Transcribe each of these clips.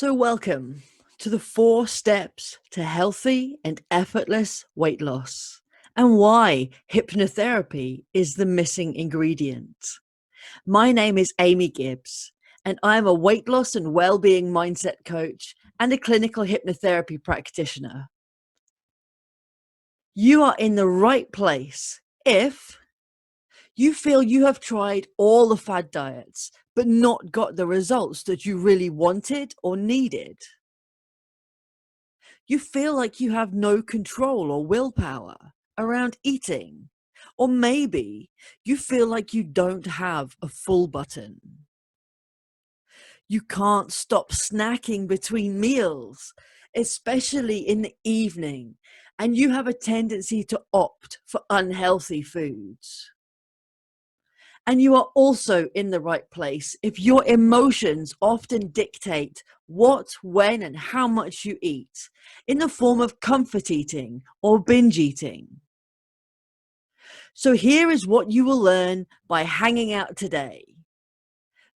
Welcome to the 4 steps to healthy and effortless weight loss and why hypnotherapy is the missing ingredient. My name is Amy Gibbs, and I'm a weight loss and well-being mindset coach and a clinical hypnotherapy practitioner. You are in the right place if you feel you have tried all the fad diets but not got the results that you really wanted or needed. You feel like you have no control or willpower around eating. Or maybe you feel like you don't have a full button. You can't stop snacking between meals, especially in the evening, and you have a tendency to opt for unhealthy foods. And you are also in the right place if your emotions often dictate what, when, and how much you eat in the form of comfort eating or binge eating. So here is what you will learn by hanging out today.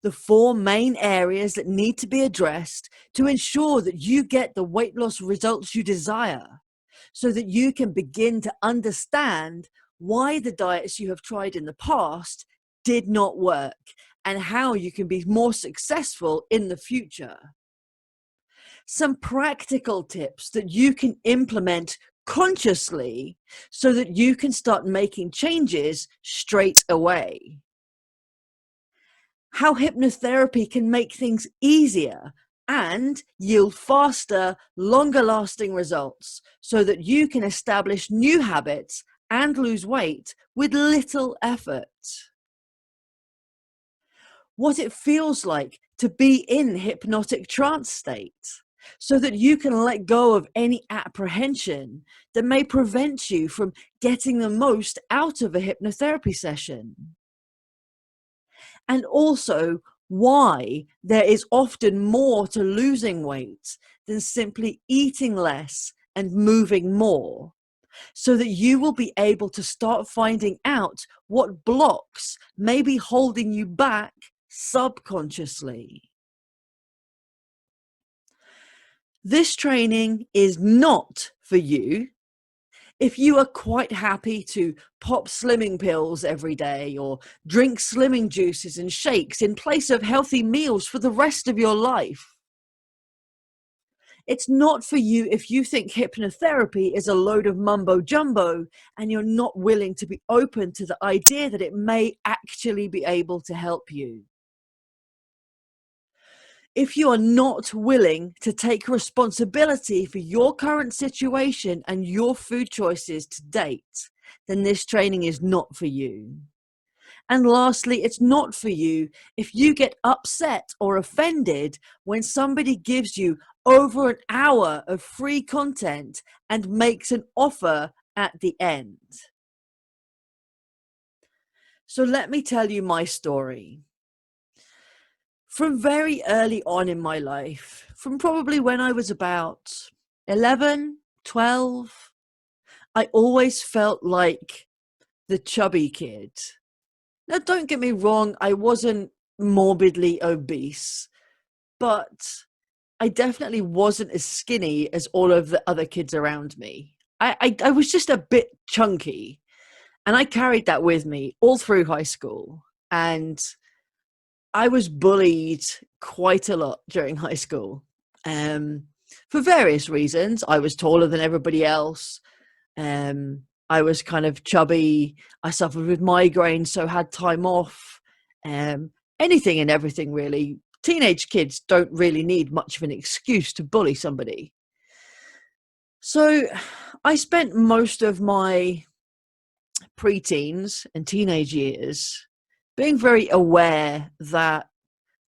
The 4 main areas that need to be addressed to ensure that you get the weight loss results you desire, so that you can begin to understand why the diets you have tried in the past did not work and how you can be more successful in the future. Some practical tips that you can implement consciously so that you can start making changes straight away. How hypnotherapy can make things easier and yield faster, longer lasting results so that you can establish new habits and lose weight with little effort. What it feels like to be in hypnotic trance state so that you can let go of any apprehension that may prevent you from getting the most out of a hypnotherapy session. And also why there is often more to losing weight than simply eating less and moving more, so that you will be able to start finding out what blocks may be holding you back subconsciously. This training is not for you if you are quite happy to pop slimming pills every day or drink slimming juices and shakes in place of healthy meals for the rest of your life. It's not for you if you think hypnotherapy is a load of mumbo jumbo and you're not willing to be open to the idea that it may actually be able to help you. If you are not willing to take responsibility for your current situation and your food choices to date, then this training is not for you. And lastly, it's not for you if you get upset or offended when somebody gives you over an hour of free content and makes an offer at the end. So let me tell you my story. From very early on in my life, from probably when I was about 11, 12, I always felt like the chubby kid. Now, don't get me wrong, I wasn't morbidly obese, but I definitely wasn't as skinny as all of the other kids around me. I was just a bit chunky, and I carried that with me all through high school. And I was bullied quite a lot during high school, for various reasons. I was taller than everybody else. I was kind of chubby. I suffered with migraines, so had time off. Anything and everything, really. Teenage kids don't really need much of an excuse to bully somebody. So I spent most of my preteens and teenage years being very aware that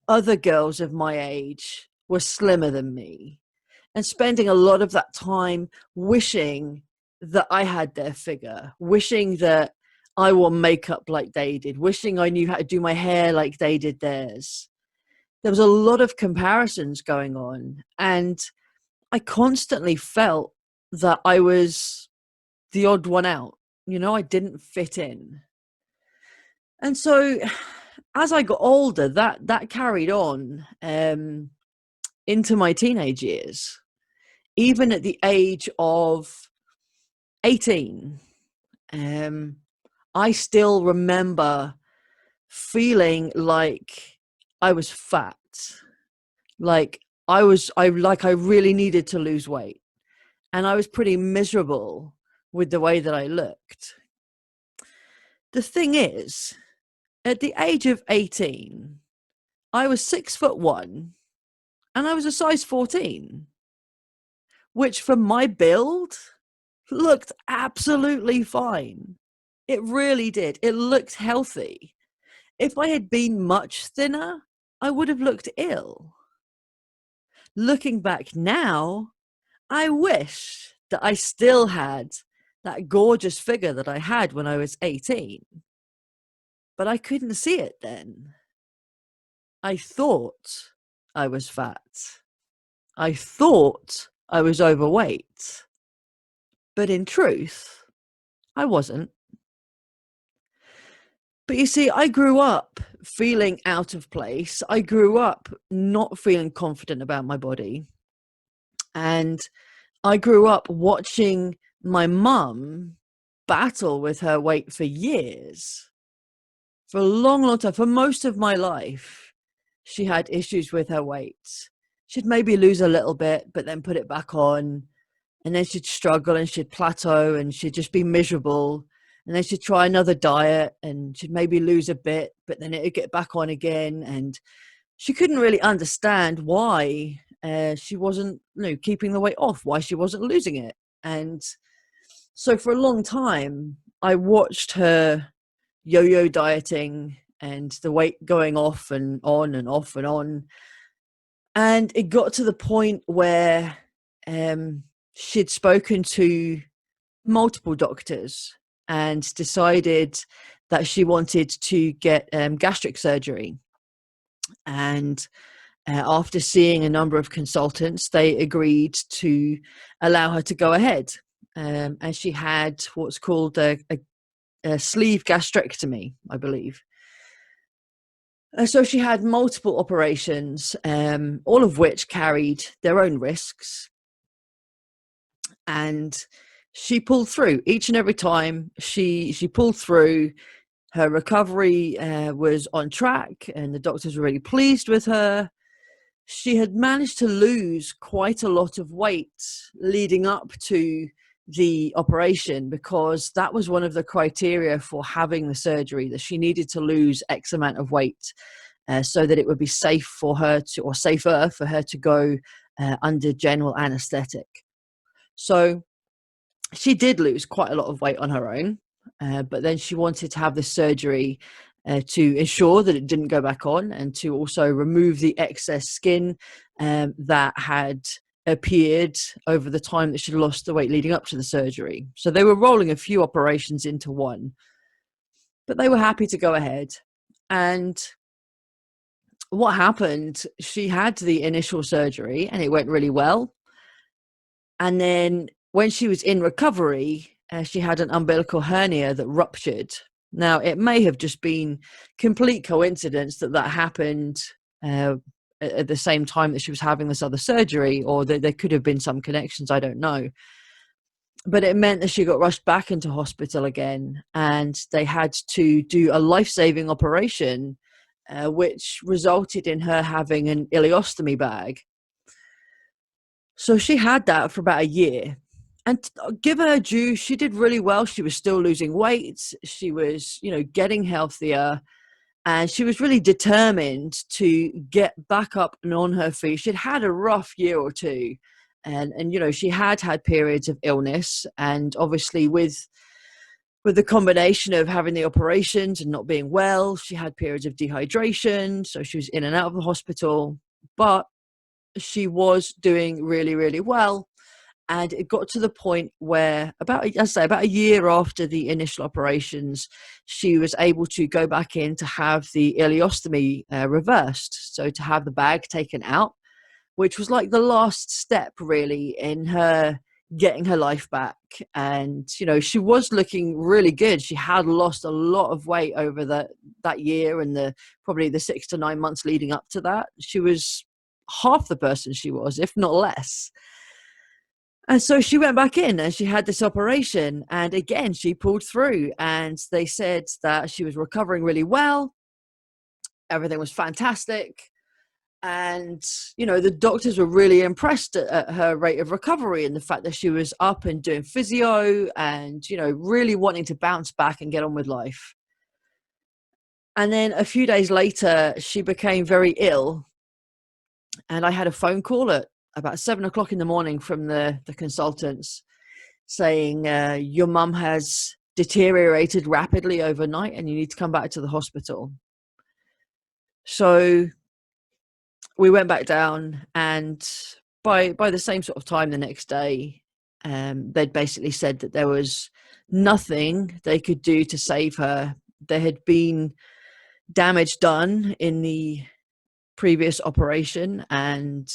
other girls of my age were slimmer than me, and spending a lot of that time wishing that I had their figure, wishing that I wore makeup like they did, wishing I knew how to do my hair like they did theirs. There was a lot of comparisons going on, and I constantly felt that I was the odd one out. I didn't fit in. And so as I got older, that carried on. into my teenage years, even at the age of 18, I still remember feeling like I was fat, like I really needed to lose weight, and I was pretty miserable with the way that I looked. The thing is, at the age of 18, I was 6'1" and I was a size 14, which for my build looked absolutely fine. It really did. It looked healthy. If I had been much thinner, I would have looked ill. Looking back now, I wish that I still had that gorgeous figure that I had when I was 18, but I couldn't see it then. I thought I was fat. I thought I was overweight, but in truth, I wasn't. But you see, I grew up feeling out of place. I grew up not feeling confident about my body. And I grew up watching my mum battle with her weight for years, for a long, long time, for most of my life. She had issues with her weight. She'd maybe lose a little bit, but then put it back on. And then she'd struggle and she'd plateau and she'd just be miserable. And then she'd try another diet and she'd maybe lose a bit, but then it'd get back on again. And she couldn't really understand why she wasn't, keeping the weight off, why she wasn't losing it. And so for a long time, I watched her yo-yo dieting and the weight going off and on and off and on. And it got to the point where she'd spoken to multiple doctors and decided that she wanted to get gastric surgery. And after seeing a number of consultants, they agreed to allow her to go ahead. And she had what's called a sleeve gastrectomy, I believe. So she had multiple operations, all of which carried their own risks. And she pulled through each and every time. She pulled through. Her recovery was on track, and the doctors were really pleased with her. She had managed to lose quite a lot of weight leading up to the operation, because that was one of the criteria for having the surgery, that she needed to lose X amount of weight so that it would be safe for her to, or safer for her to go under general anesthetic. So she did lose quite a lot of weight on her own, but then she wanted to have this surgery to ensure that it didn't go back on, and to also remove the excess skin that had appeared over the time that she lost the weight leading up to the surgery. So they were rolling a few operations into one, but they were happy to go ahead. And what happened, she had the initial surgery and it went really well. And then when she was in recovery, she had an umbilical hernia that ruptured. Now, it may have just been complete coincidence that that happened at the same time that she was having this other surgery, or that there could have been some connections, I don't know. But it meant that she got rushed back into hospital again, and they had to do a life-saving operation, which resulted in her having an ileostomy bag. So she had that for about a year. And give her due, she did really well. She was still losing weight. She was, getting healthier. And she was really determined to get back up and on her feet. She'd had a rough year or two. And she had periods of illness. And obviously with the combination of having the operations and not being well, she had periods of dehydration. So she was in and out of the hospital. But she was doing really, really well. And it got to the point where about a year after the initial operations, she was able to go back in to have the ileostomy reversed. So to have the bag taken out, which was like the last step really in her getting her life back. And, she was looking really good. She had lost a lot of weight over that year and probably the 6 to 9 months leading up to that. She was half the person she was, if not less. And so she went back in and she had this operation. And again, she pulled through. And they said that she was recovering really well. Everything was fantastic. And, you know, the doctors were really impressed at her rate of recovery and the fact that she was up and doing physio and, you know, really wanting to bounce back and get on with life. And then a few days later, she became very ill. And I had a phone call at about 7 o'clock in the morning from the consultants saying, your mum has deteriorated rapidly overnight and you need to come back to the hospital. So we went back down, and by the same sort of time the next day, they'd basically said that there was nothing they could do to save her. There had been damage done in the previous operation, and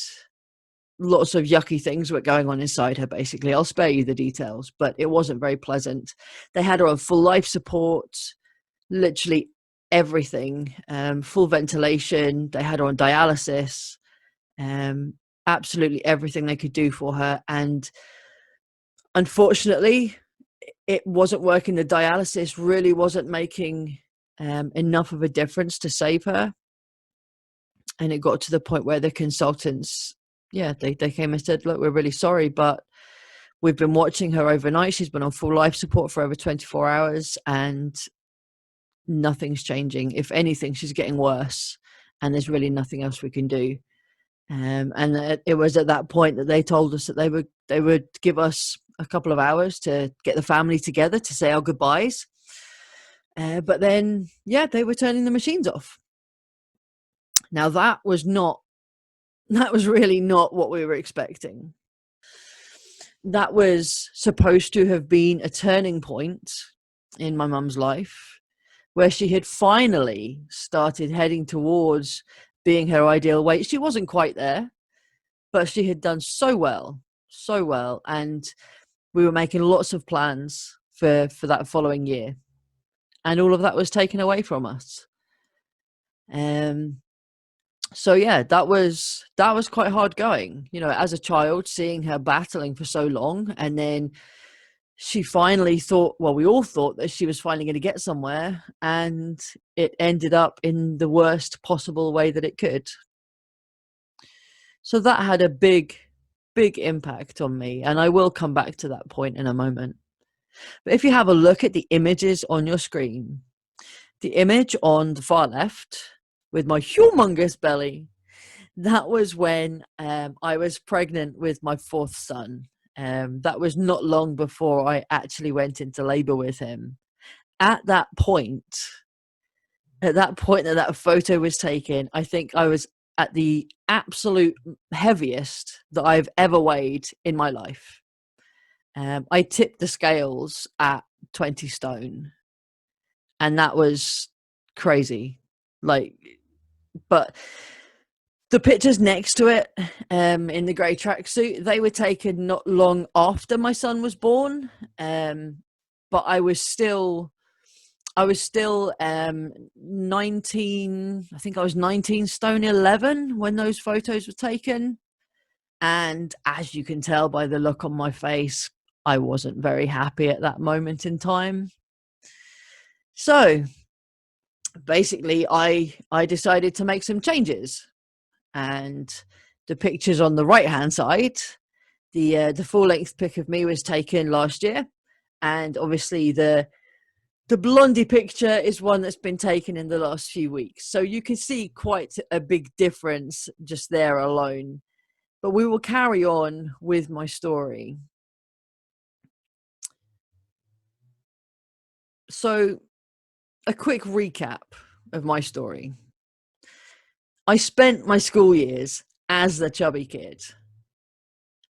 lots of yucky things were going on inside her, basically. I'll spare you the details, but it wasn't very pleasant. They had her on full life support, literally everything, full ventilation. They had her on dialysis, absolutely everything they could do for her. And unfortunately, it wasn't working. The dialysis really wasn't making enough of a difference to save her. And it got to the point where the consultants, they came and said, look, we're really sorry, but we've been watching her overnight. She's been on full life support for over 24 hours and nothing's changing. If anything, she's getting worse and there's really nothing else we can do. And it was at that point that they told us that they would give us a couple of hours to get the family together to say our goodbyes. But then, they were turning the machines off. Now that was really not what we were expecting. That was supposed to have been a turning point in my mum's life, where she had finally started heading towards being her ideal weight. She wasn't quite there, but she had done so well. And we were making lots of plans for that following year. And all of that was taken away from us. So that was quite hard going, you know, as a child, seeing her battling for so long. And then she finally thought, well, we all thought that she was finally going to get somewhere, and it ended up in the worst possible way that it could. So that had a big impact on me, and I will come back to that point in a moment. But if you have a look at the images on your screen, the image on the far left with my humongous belly, that was when I was pregnant with my fourth son. That was not long before I actually went into labor with him. At that point that photo was taken, I think I was at the absolute heaviest that I've ever weighed in my life. I tipped the scales at 20 stone, and that was crazy. But the pictures next to it, in the grey tracksuit, they were taken not long after my son was born. But I was still 19. I think I was 19 stone 11 when those photos were taken. And as you can tell by the look on my face, I wasn't very happy at that moment in time. So basically, I decided to make some changes. And the pictures on the right hand side, the full length pic of me was taken last year, and obviously the blondie picture is one that's been taken in the last few weeks. So you can see quite a big difference just there alone. But we will carry on with my story. So a quick recap of my story. I spent my school years as the chubby kid.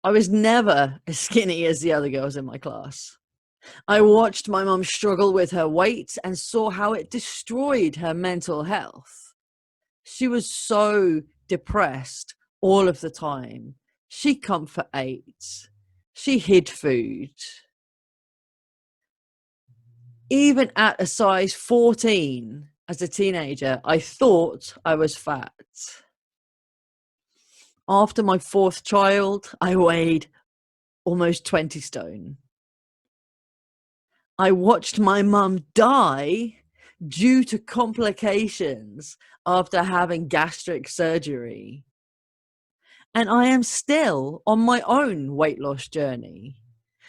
I was never as skinny as the other girls in my class. I watched my mum struggle with her weight and saw how it destroyed her mental health. She was so depressed all of the time. She comfort ate. She hid food. Even at a size 14 as a teenager, I thought I was fat. After my fourth child, I weighed almost 20 stone. I watched my mum die due to complications after having gastric surgery. And I am still on my own weight loss journey.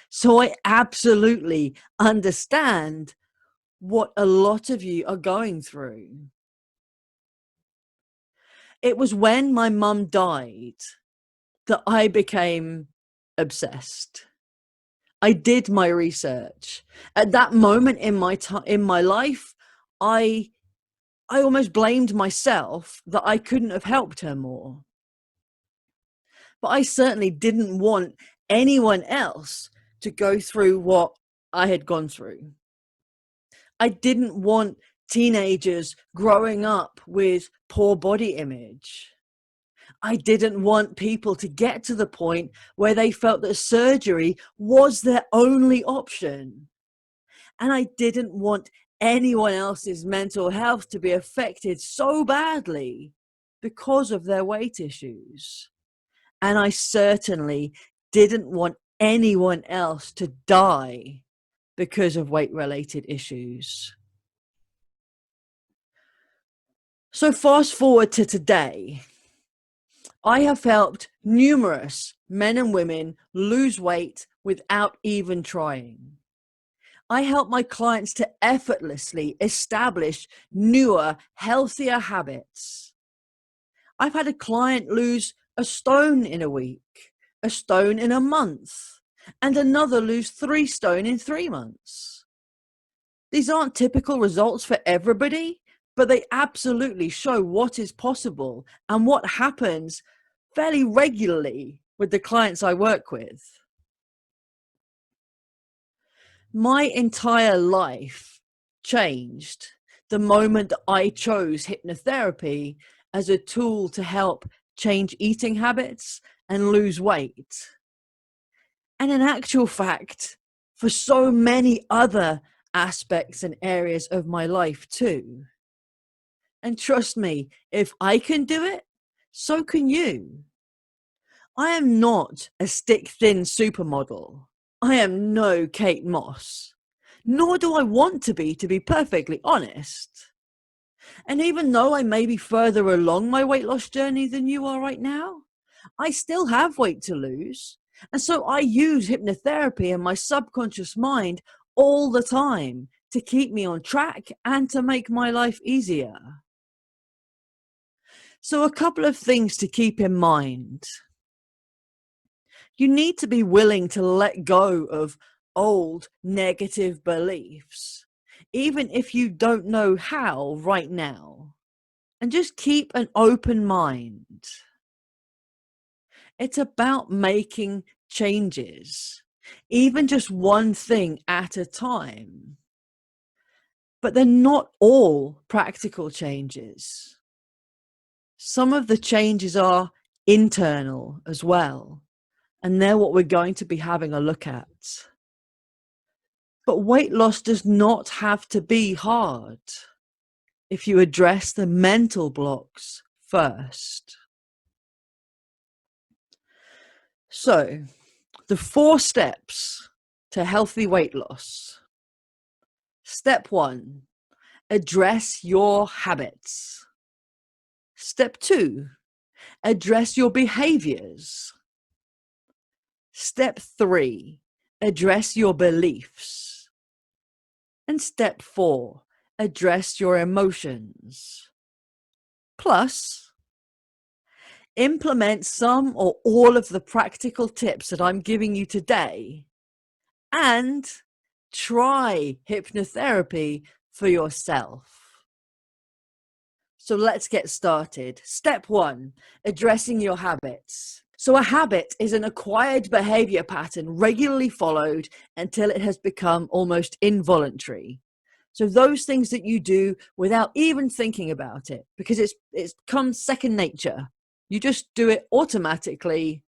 So I absolutely understand what a lot of you are going through. It was when my mum died that I became obsessed. I did my research. At that moment in my life, I almost blamed myself that I couldn't have helped her more. But I certainly didn't want anyone else to go through what I had gone through. I didn't want teenagers growing up with poor body image. I didn't want people to get to the point where they felt that surgery was their only option. And I didn't want anyone else's mental health to be affected so badly because of their weight issues. And I certainly didn't want anyone else to die because of weight-related issues. So fast forward to today. I have helped numerous men and women lose weight without even trying. I help my clients to effortlessly establish newer, healthier habits. I've had a client lose a stone in a week, a stone in a month, and another lose 3 stone in 3 months. These aren't typical results for everybody, but they absolutely show what is possible and what happens fairly regularly with the clients I work with. My entire life changed the moment that I chose hypnotherapy as a tool to help change eating habits and lose weight. And in actual fact, for so many other aspects and areas of my life too. And trust me, if I can do it, so can you. I am not a stick-thin supermodel. I am no Kate Moss, nor do I want to be perfectly honest. And even though I may be further along my weight loss journey than you are right now, I still have weight to lose. And so I use hypnotherapy and my subconscious mind all the time to keep me on track and to make my life easier. So a couple of things to keep in mind. You need to be willing to let go of old negative beliefs, even if you don't know how right now. And just keep an open mind. It's about making changes, even just one thing at a time. But they're not all practical changes. Some of the changes are internal as well. And they're what we're going to be having a look at. But weight loss does not have to be hard if you address the mental blocks first. So, the 4 steps to healthy weight loss. Step 1, address your habits. Step 2, address your behaviors. Step 3, address your beliefs. And step 4, address your emotions. Plus, implement some or all of the practical tips that I'm giving you today and try hypnotherapy for yourself. So let's get started. Step 1, addressing your habits. So a habit is an acquired behavior pattern regularly followed until it has become almost involuntary. So those things that you do without even thinking about it, because it's become second nature. You just do it automatically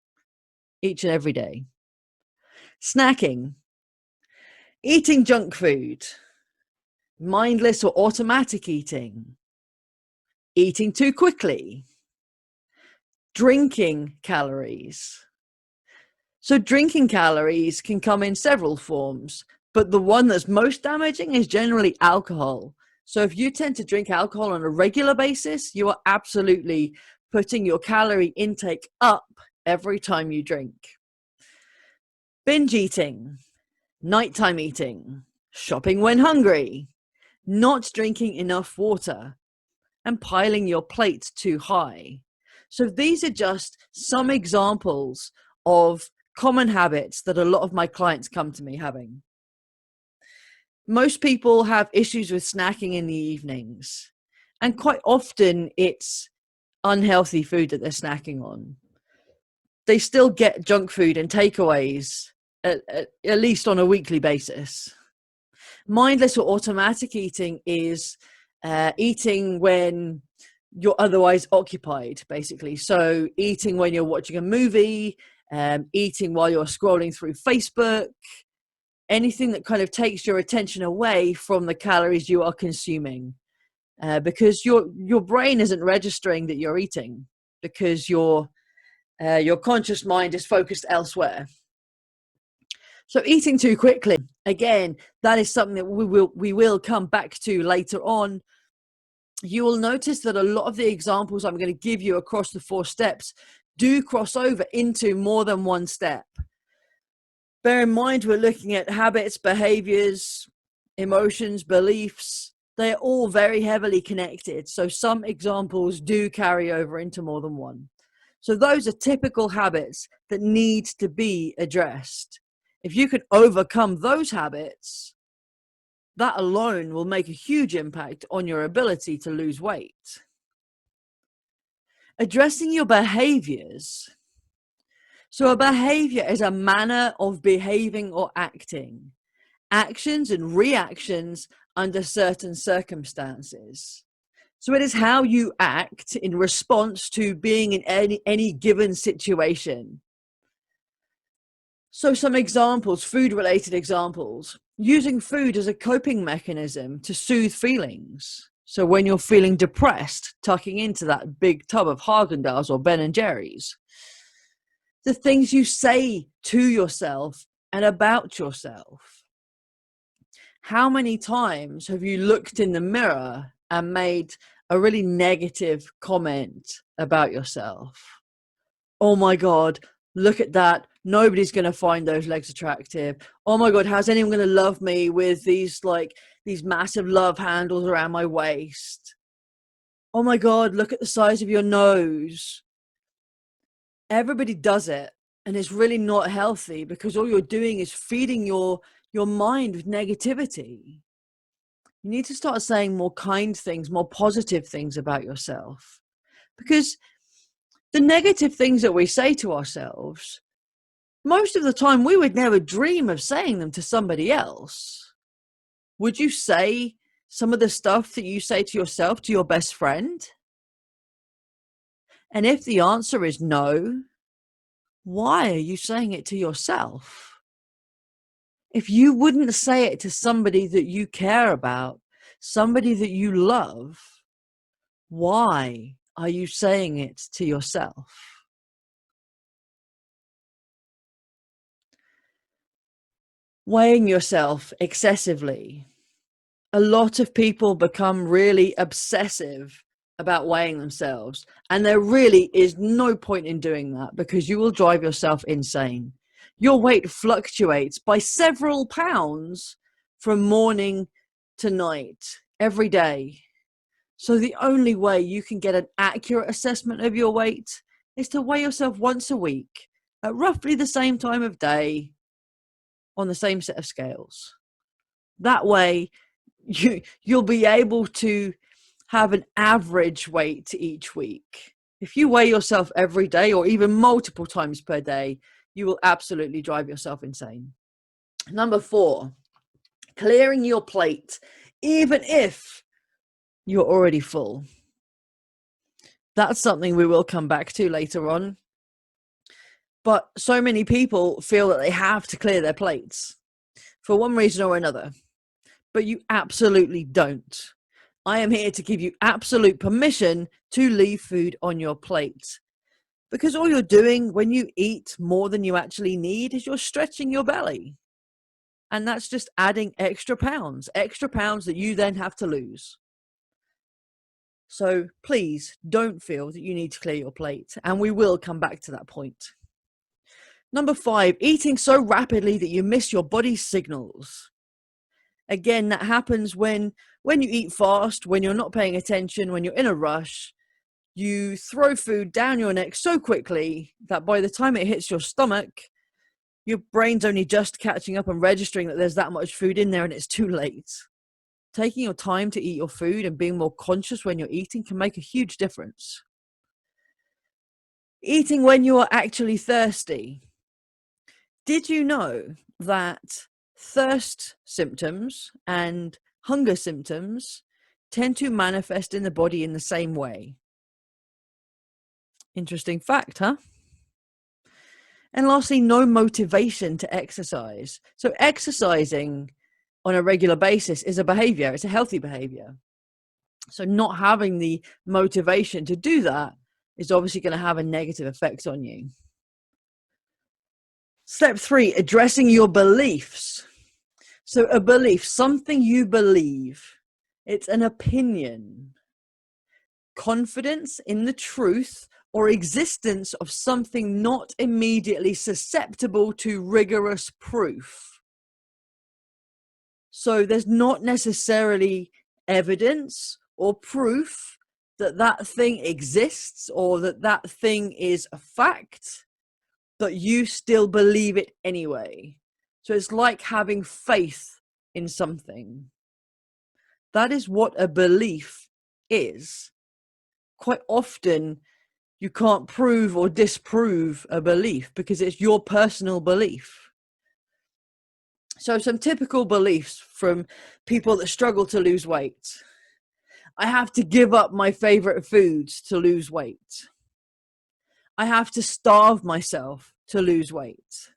each and every day. Snacking, eating junk food, mindless or automatic eating, eating too quickly, Drinking calories. So drinking calories can come in several forms, but the one that's most damaging is generally alcohol. So if you tend to drink alcohol on a regular basis, you are absolutely putting your calorie intake up every time you drink. Binge eating, nighttime eating, shopping when hungry, not drinking enough water, and piling your plate too high. So these are just some examples of common habits that a lot of my clients come to me having. Most people have issues with snacking in the evenings, and quite often it's unhealthy food that they're snacking on. They still get junk food and takeaways at least on a weekly basis. Mindless or automatic eating is eating when you're otherwise occupied, basically. So eating when you're watching a movie, eating while you're scrolling through Facebook, anything that kind of takes your attention away from the calories you are consuming, because your brain isn't registering that you're eating, because your conscious mind is focused elsewhere. So eating too quickly, again, that is something that we will come back to later on. You will notice that a lot of the examples I'm going to give you across the 4 steps do cross over into more than one step. Bear in mind, we're looking at habits, behaviors, emotions, beliefs. They're all very heavily connected. So some examples do carry over into more than one. So those are typical habits that need to be addressed. If you can overcome those habits, that alone will make a huge impact on your ability to lose weight. Addressing your behaviors. So a behavior is a manner of behaving or acting, actions and reactions under certain circumstances. So it is how you act in response to being in any given situation. So some examples, food-related examples. Using food as a coping mechanism to soothe feelings. So when you're feeling depressed, tucking into that big tub of Haagen-Dazs or Ben & Jerry's. The things you say to yourself and about yourself. How many times have you looked in the mirror and made a really negative comment about yourself? Oh my God, look at that. Nobody's going to find those legs attractive. Oh my God, how's anyone going to love me with these massive love handles around my waist? Oh my God, look at the size of your nose. Everybody does it, and it's really not healthy, because all you're doing is feeding your mind with negativity. You need to start saying more kind things, more positive things about yourself, because the negative things that we say to ourselves, most of the time we would never dream of saying them to somebody else. Would you say some of the stuff that you say to yourself to your best friend? And if the answer is no, why are you saying it to yourself? If you wouldn't say it to somebody that you care about, somebody that you love, why are you saying it to yourself? Weighing yourself excessively. A lot of people become really obsessive about weighing themselves, and there really is no point in doing that, because you will drive yourself insane. Your weight fluctuates by several pounds from morning to night every day. So the only way you can get an accurate assessment of your weight is to weigh yourself once a week at roughly the same time of day on the same set of scales. That way you'll be able to have an average weight each week. If you weigh yourself every day or even multiple times per day, you will absolutely drive yourself insane. Number 4, clearing your plate, even if you're already full. That's something we will come back to later on. But so many people feel that they have to clear their plates for one reason or another. But you absolutely don't. I am here to give you absolute permission to leave food on your plate. Because all you're doing when you eat more than you actually need is you're stretching your belly. And that's just adding extra pounds that you then have to lose. So please don't feel that you need to clear your plate. And we will come back to that point. Number 5, eating so rapidly that you miss your body's signals. Again, that happens when you eat fast, when you're not paying attention, when you're in a rush. You throw food down your neck so quickly that by the time it hits your stomach, your brain's only just catching up and registering that there's that much food in there and it's too late. Taking your time to eat your food and being more conscious when you're eating can make a huge difference. Eating when you are actually thirsty. Did you know that thirst symptoms and hunger symptoms tend to manifest in the body in the same way? Interesting fact, huh? And lastly, no motivation to exercise. So exercising on a regular basis is a behavior. It's a healthy behavior. So not having the motivation to do that is obviously going to have a negative effect on you. Step 3, addressing your beliefs. So a belief, something you believe, it's an opinion, confidence in the truth or existence of something not immediately susceptible to rigorous proof. So there's not necessarily evidence or proof that that thing exists or that that thing is a fact, but you still believe it anyway. So it's like having faith in something. That is what a belief is. Quite often, you can't prove or disprove a belief because it's your personal belief. So some typical beliefs from people that struggle to lose weight. I have to give up my favorite foods to lose weight. I have to starve myself to lose weight.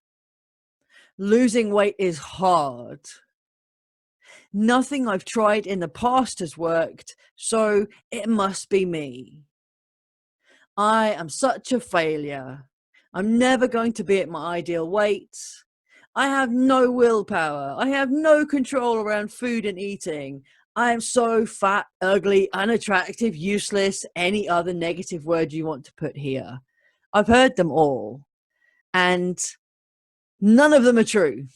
Losing weight is hard. Nothing I've tried in the past has worked, so it must be me. I am such a failure. I'm never going to be at my ideal weight. I have no willpower. I have no control around food and eating. I am so fat, ugly, unattractive, useless, any other negative word you want to put here. I've heard them all, and none of them are true.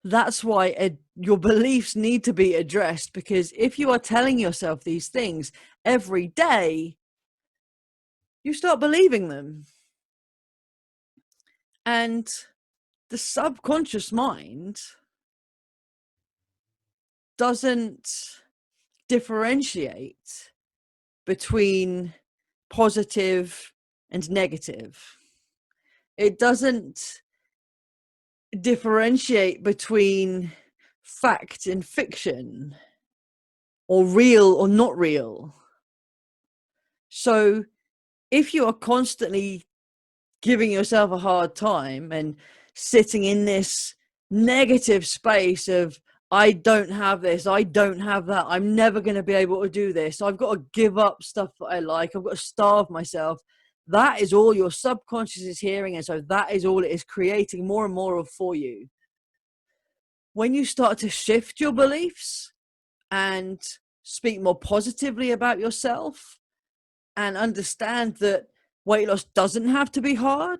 That's why your beliefs need to be addressed, because if you are telling yourself these things every day, you start believing them. And the subconscious mind doesn't differentiate between positive and negative. It doesn't differentiate between fact and fiction, or real or not real. So if you are constantly giving yourself a hard time and sitting in this negative space of, I don't have this, I don't have that, I'm never going to be able to do this, I've got to give up stuff that I like, I've got to starve myself, that is all your subconscious is hearing, and so that is all it is creating more and more of for you. When you start to shift your beliefs and speak more positively about yourself and understand that weight loss doesn't have to be hard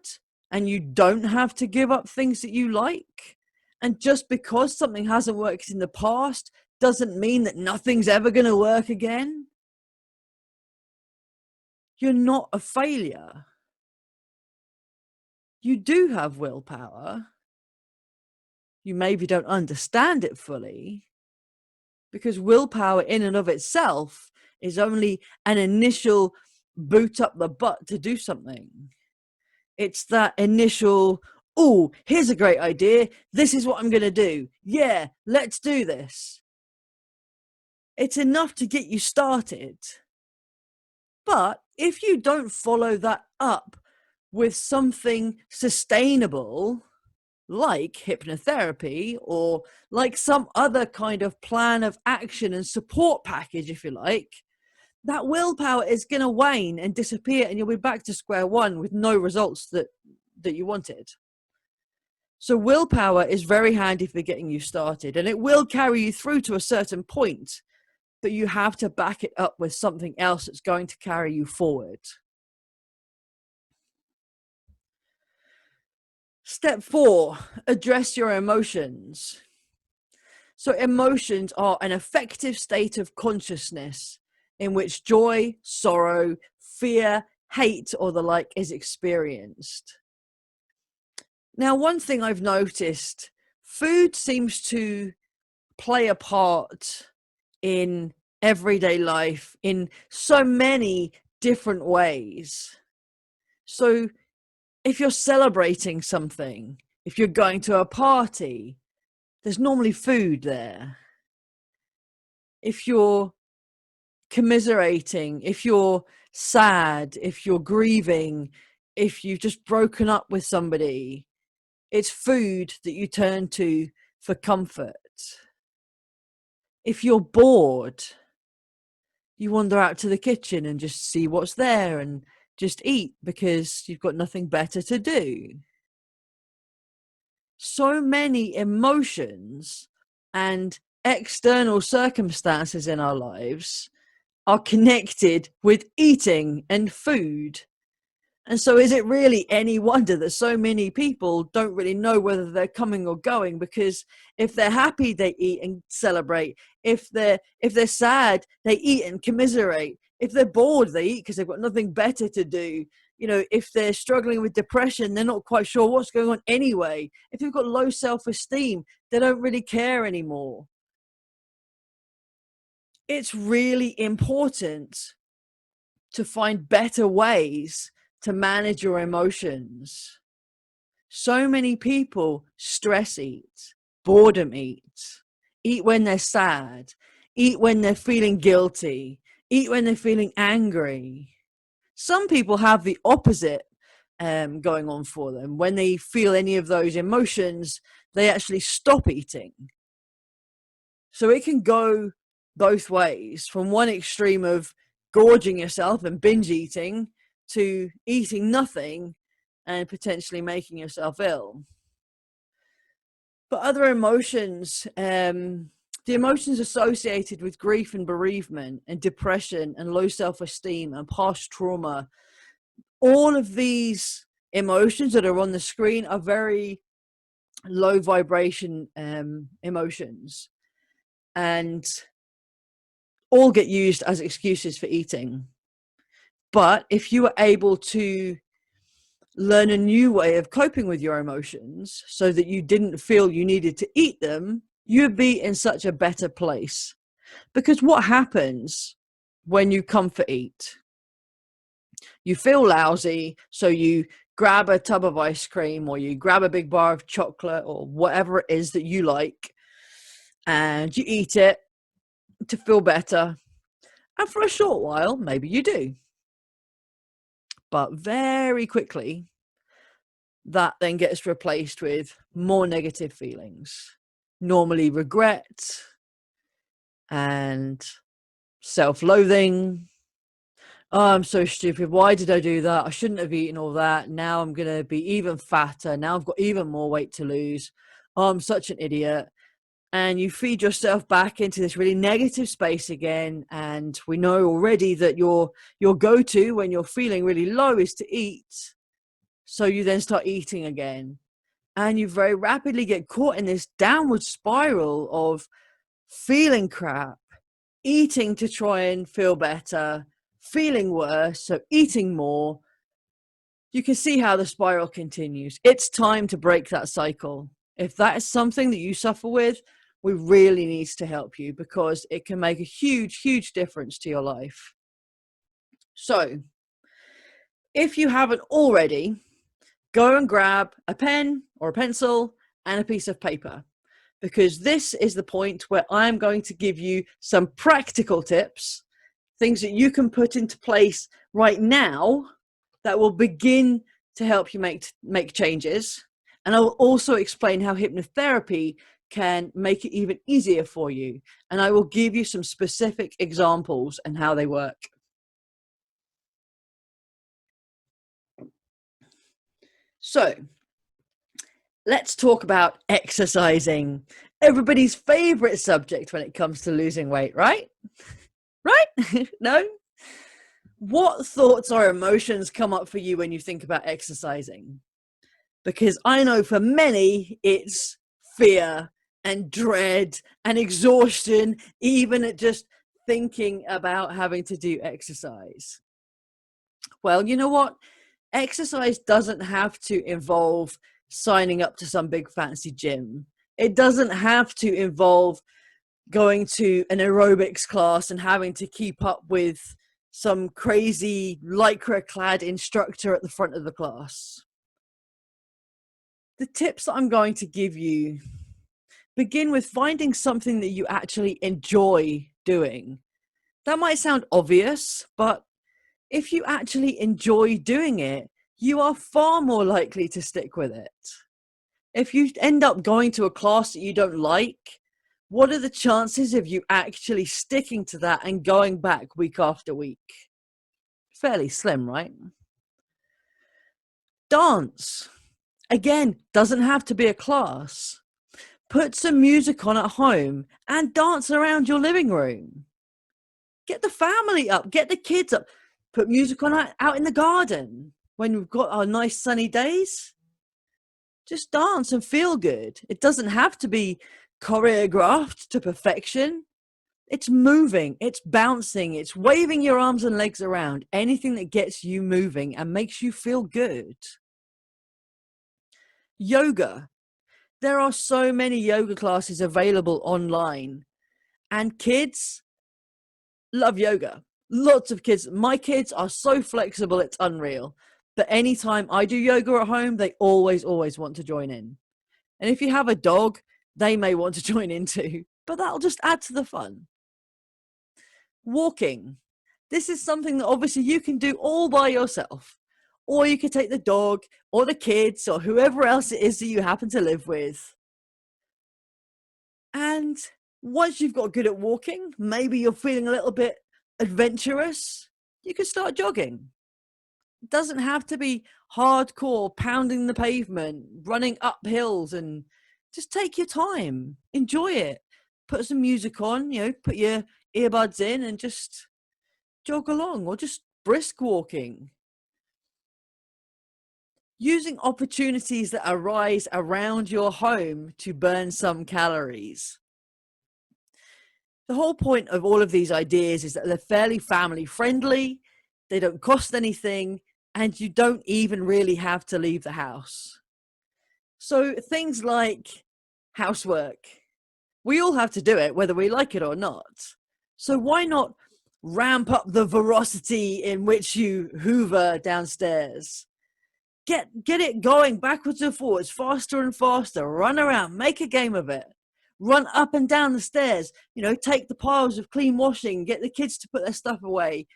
and you don't have to give up things that you like, and just because something hasn't worked in the past doesn't mean that nothing's ever going to work again. You're not a failure. You do have willpower. You maybe don't understand it fully, because willpower in and of itself is only an initial boot up the butt to do something. It's that initial, oh, here's a great idea. This is what I'm going to do. Yeah, let's do this. It's enough to get you started. But if you don't follow that up with something sustainable, like hypnotherapy or like some other kind of plan of action and support package, if you like, that willpower is going to wane and disappear, and you'll be back to square one with no results that you wanted. So willpower is very handy for getting you started, and it will carry you through to a certain point, but you have to back it up with something else that's going to carry you forward. Step 4, address your emotions. So emotions are an effective state of consciousness in which joy, sorrow, fear, hate, or the like is experienced. Now, one thing I've noticed, food seems to play a part in everyday life in so many different ways. So if you're celebrating something, if you're going to a party, there's normally food there. If you're commiserating, if you're sad, if you're grieving, if you've just broken up with somebody, it's food that you turn to for comfort. If you're bored, you wander out to the kitchen and just see what's there and just eat because you've got nothing better to do. So many emotions and external circumstances in our lives are connected with eating and food. And so is it really any wonder that so many people don't really know whether they're coming or going? Because if they're happy, they eat and celebrate. If they're sad, they eat and commiserate. If they're bored, they eat because they've got nothing better to do. You know, if they're struggling with depression, they're not quite sure what's going on anyway. If they've got low self-esteem, they don't really care anymore. It's really important to find better ways to manage your emotions. So many people stress eat, boredom eat when they're sad, eat when they're feeling guilty, eat when they're feeling angry. Some people have the opposite going on for them. When they feel any of those emotions, they actually stop eating. So it can go both ways, from one extreme of gorging yourself and binge eating to eating nothing and potentially making yourself ill. But other emotions, the emotions associated with grief and bereavement and depression and low self-esteem and past trauma, all of these emotions that are on the screen are very low vibration emotions, and all get used as excuses for eating. But if you are able to learn a new way of coping with your emotions so that you didn't feel you needed to eat them, you'd be in such a better place. Because what happens when you comfort eat? You feel lousy, so you grab a tub of ice cream or you grab a big bar of chocolate or whatever it is that you like, and you eat it to feel better. And for a short while, maybe you do. But very quickly, that then gets replaced with more negative feelings, normally regret and self-loathing. Oh, I'm so stupid. Why did I do that? I shouldn't have eaten all that. Now I'm going to be even fatter. Now I've got even more weight to lose. Oh, I'm such an idiot. And you feed yourself back into this really negative space again. And we know already that your go-to when you're feeling really low is to eat. So you then start eating again. And you very rapidly get caught in this downward spiral of feeling crap, eating to try and feel better, feeling worse, so eating more. You can see how the spiral continues. It's time to break that cycle. If that is something that you suffer with, we really need to help you, because it can make a huge, huge difference to your life. So if you haven't already, go and grab a pen or a pencil and a piece of paper, because this is the point where I'm going to give you some practical tips, things that you can put into place right now that will begin to help you make changes. And I will also explain how hypnotherapy can make it even easier for you. And I will give you some specific examples and how they work. So let's talk about exercising. Everybody's favorite subject when it comes to losing weight, right? Right? No? What thoughts or emotions come up for you when you think about exercising? Because I know for many, it's fear and dread and exhaustion, even at just thinking about having to do exercise. Well, you know what? Exercise doesn't have to involve signing up to some big fancy gym. It doesn't have to involve going to an aerobics class and having to keep up with some crazy lycra clad instructor at the front of the class. The tips that I'm going to give you begin with finding something that you actually enjoy doing. That might sound obvious, but if you actually enjoy doing it, you are far more likely to stick with it. If you end up going to a class that you don't like, what are the chances of you actually sticking to that and going back week after week? Fairly slim, right? Dance. Again, doesn't have to be a class. Put some music on at home and dance around your living room. Get the family up, get the kids up. Put music on out in the garden when we've got our nice sunny days. Just dance and feel good. It doesn't have to be choreographed to perfection. It's moving, it's bouncing, it's waving your arms and legs around. Anything that gets you moving and makes you feel good. Yoga. There are so many yoga classes available online, and kids love yoga. Lots of kids. My kids are so flexible, it's unreal. But anytime I do yoga at home, they always want to join in. And if you have a dog, they may want to join in too, but that'll just add to the fun. Walking. This is something that obviously you can do all by yourself, or you could take the dog or the kids or whoever else it is that you happen to live with. And once you've got good at walking, maybe you're feeling a little bit adventurous, you can start jogging. It doesn't have to be hardcore, pounding the pavement, running up hills, and just take your time, enjoy it. Put some music on, put your earbuds in and just jog along, or just brisk walking. Using opportunities that arise around your home to burn some calories. The whole point of all of these ideas is that they're fairly family friendly, they don't cost anything, and you don't even really have to leave the house. So things like housework, we all have to do it whether we like it or not. So why not ramp up the veracity in which you hoover downstairs? Get it going backwards and forwards, faster and faster. Run around, make a game of it. Run up and down the stairs, take the piles of clean washing, get the kids to put their stuff away.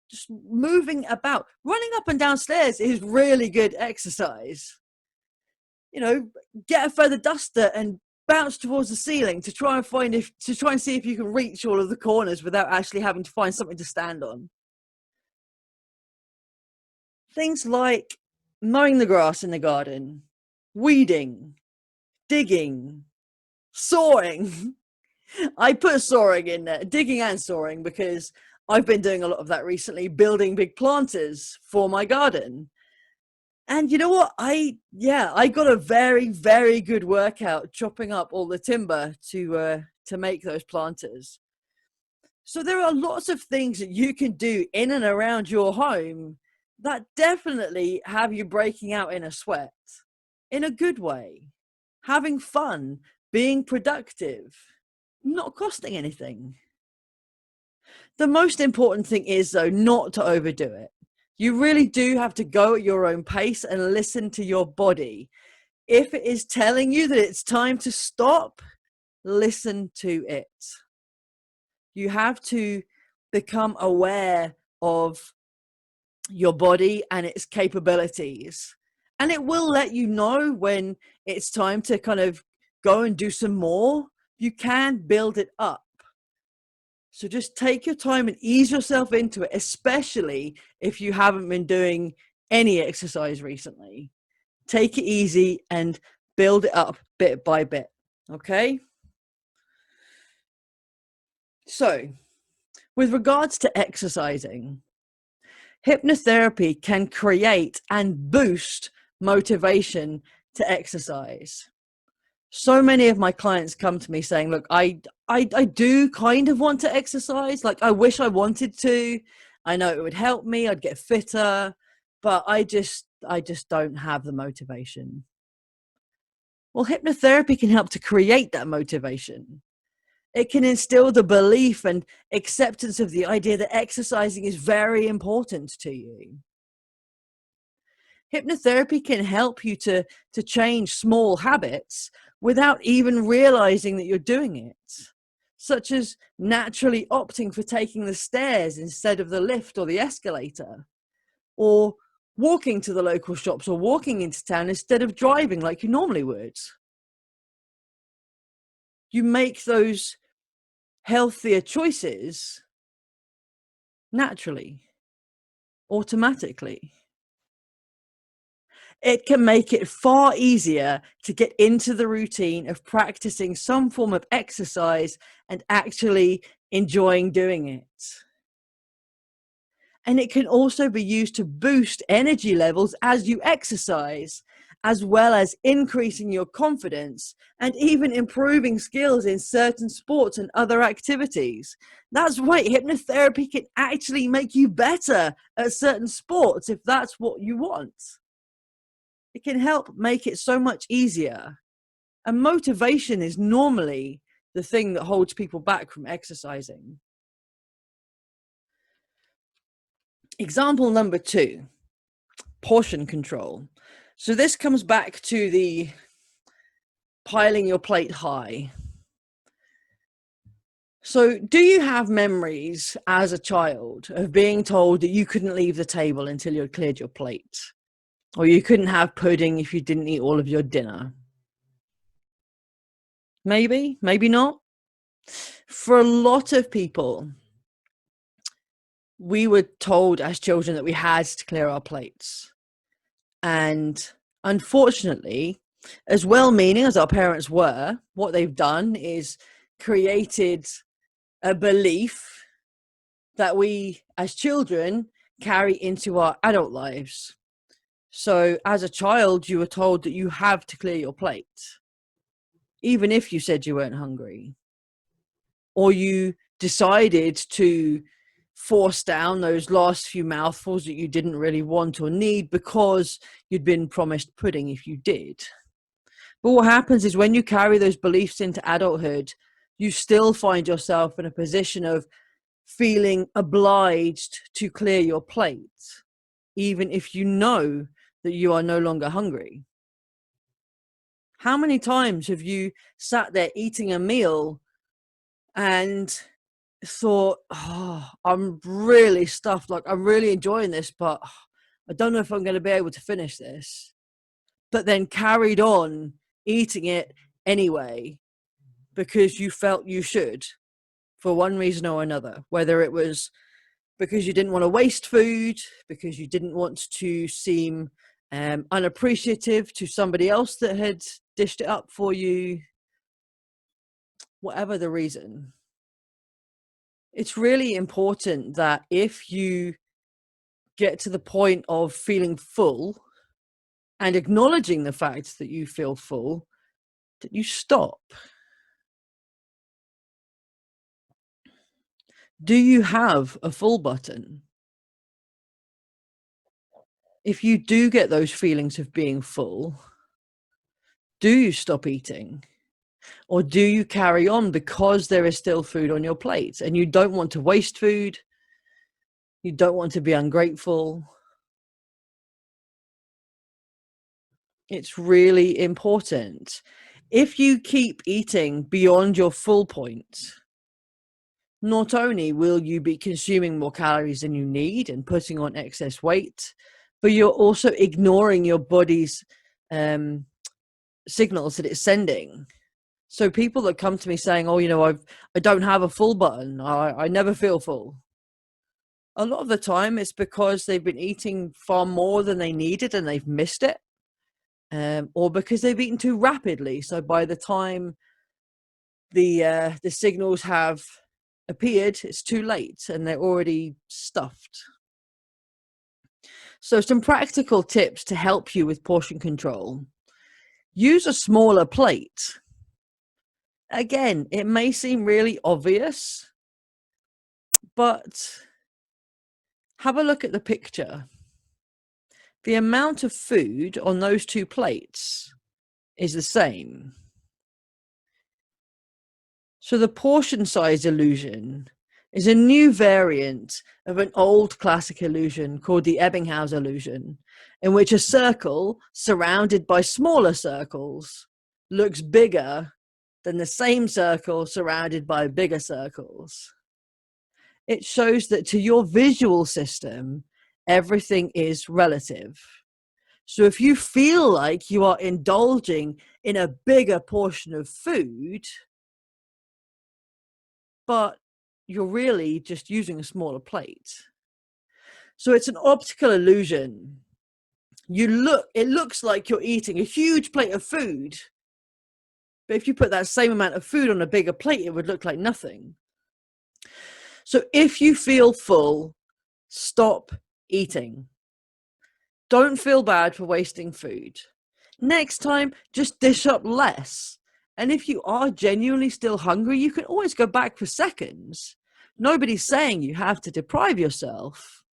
Just moving about. Running up and down stairs is really good exercise. Get a feather duster and bounce towards the ceiling to try and see if you can reach all of the corners without actually having to find something to stand on. Things like mowing the grass in the garden, weeding, digging, sawing. I put sawing in there, digging and sawing, because I've been doing a lot of that recently, building big planters for my garden. And you know what? I got a very, very good workout chopping up all the timber to make those planters. So there are lots of things that you can do in and around your home that definitely have you breaking out in a sweat, in a good way, having fun, being productive, not costing anything. The most important thing is, though, not to overdo it. You really do have to go at your own pace and listen to your body. If it is telling you that it's time to stop, listen to it. You have to become aware of your body and its capabilities. And it will let you know when it's time to kind of go and do some more. You can build it up. So just take your time and ease yourself into it, especially if you haven't been doing any exercise recently. take it easy and build it up bit by bit. Okay. So with regards to exercising, hypnotherapy can create and boost motivation to exercise. So many of my clients come to me saying, look, I do kind of want to exercise. Like, I wish I wanted to. I know it would help me. I'd get fitter, but I just don't have the motivation. Well, hypnotherapy can help to create that motivation. It can instill the belief and acceptance of the idea that exercising is very important to you. Hypnotherapy can help you to change small habits without even realizing that you're doing it, such as naturally opting for taking the stairs instead of the lift or the escalator, or walking to the local shops or walking into town instead of driving like you normally would. You make those healthier choices naturally, automatically. It can make it far easier to get into the routine of practicing some form of exercise and actually enjoying doing it. And it can also be used to boost energy levels as you exercise, as well as increasing your confidence and even improving skills in certain sports and other activities. That's right, hypnotherapy can actually make you better at certain sports if that's what you want. It can help make it so much easier. And motivation is normally the thing that holds people back from exercising. Example number 2, portion control. So this comes back to the piling your plate high. So do you have memories as a child of being told that you couldn't leave the table until you had cleared your plate? Or you couldn't have pudding if you didn't eat all of your dinner? Maybe, maybe not. For a lot of people, we were told as children that we had to clear our plates. And unfortunately, as well-meaning as our parents were, what they've done is created a belief that we as children carry into our adult lives. So as a child, you were told that you have to clear your plate, even if you said you weren't hungry, or you decided to force down those last few mouthfuls that you didn't really want or need because you'd been promised pudding if you did. But what happens is when you carry those beliefs into adulthood, you still find yourself in a position of feeling obliged to clear your plate, even if you know that you are no longer hungry. How many times have you sat there eating a meal and thought, oh, I'm really stuffed, like I'm really enjoying this, but I don't know if I'm going to be able to finish this, but then carried on eating it anyway because you felt you should, for one reason or another, whether it was because you didn't want to waste food, because you didn't want to seem unappreciative to somebody else that had dished it up for you, whatever the reason. It's really important that if you get to the point of feeling full and acknowledging the fact that you feel full, that you stop. Do you have a full button? If you do get those feelings of being full, do you stop eating? Or do you carry on because there is still food on your plate and you don't want to waste food? You don't want to be ungrateful. It's really important. If you keep eating beyond your full point, not only will you be consuming more calories than you need and putting on excess weight, but you're also ignoring your body's signals that it's sending. So people that come to me saying, oh, I don't have a full button, I never feel full. A lot of the time it's because they've been eating far more than they needed and they've missed it. or because they've eaten too rapidly. So by the time the signals have appeared, it's too late and they're already stuffed. So some practical tips to help you with portion control. Use a smaller plate. Again, it may seem really obvious, but have a look at the picture. The amount of food on those two plates is the same. So the portion size illusion is a new variant of an old classic illusion called the Ebbinghaus illusion, in which a circle surrounded by smaller circles looks bigger than the same circle surrounded by bigger circles. It shows that to your visual system, everything is relative. So if you feel like you are indulging in a bigger portion of food, but you're really just using a smaller plate. So it's an optical illusion. It looks like you're eating a huge plate of food, but if you put that same amount of food on a bigger plate, it would look like nothing. So if you feel full, stop eating. Don't feel bad for wasting food. Next time, just dish up less. And if you are genuinely still hungry, you can always go back for seconds. Nobody's saying you have to deprive yourself.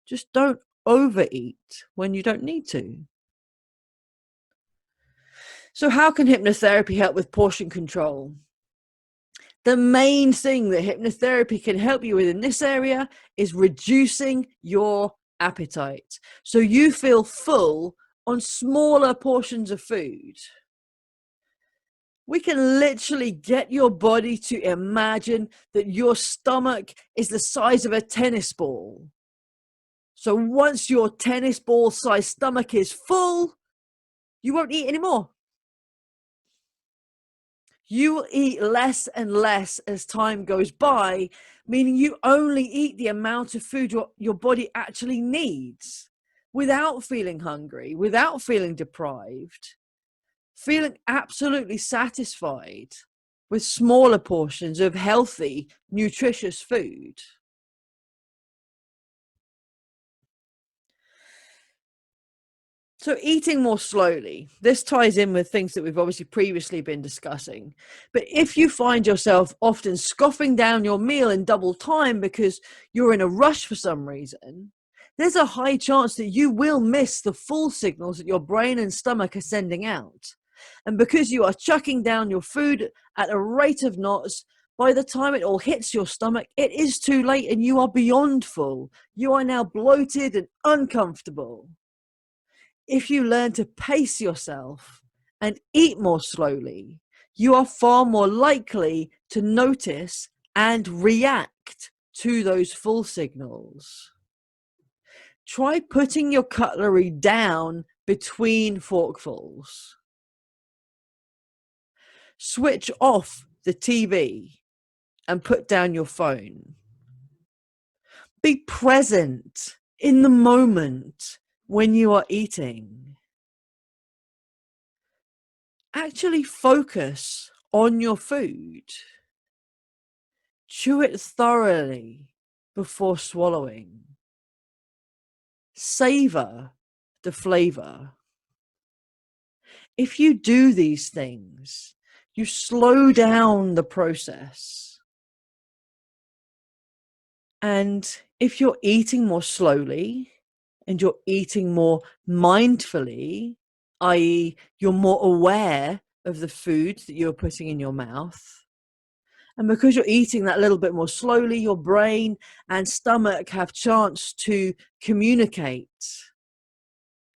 Just don't overeat when you don't need to. So how can hypnotherapy help with portion control? The main thing that hypnotherapy can help you with in this area is reducing your appetite. So you feel full on smaller portions of food. We can literally get your body to imagine that your stomach is the size of a tennis ball. So once your tennis ball sized stomach is full, you won't eat anymore. You will eat less and less as time goes by, meaning you only eat the amount of food your body actually needs without feeling hungry, without feeling deprived, feeling absolutely satisfied with smaller portions of healthy, nutritious food. So eating more slowly, this ties in with things that we've obviously previously been discussing. But if you find yourself often scoffing down your meal in double time because you're in a rush for some reason, there's a high chance that you will miss the full signals that your brain and stomach are sending out. And because you are chucking down your food at a rate of knots, by the time it all hits your stomach, it is too late and you are beyond full. You are now bloated and uncomfortable. If you learn to pace yourself and eat more slowly, you are far more likely to notice and react to those full signals. Try putting your cutlery down between forkfuls. Switch off the TV and put down your phone. Be present in the moment when you are eating. Actually focus on your food. Chew it thoroughly before swallowing. Savor the flavor. If you do these things, you slow down the process. And if you're eating more slowly and you're eating more mindfully, i.e., you're more aware of the food that you're putting in your mouth, and because you're eating that little bit more slowly, your brain and stomach have chance to communicate.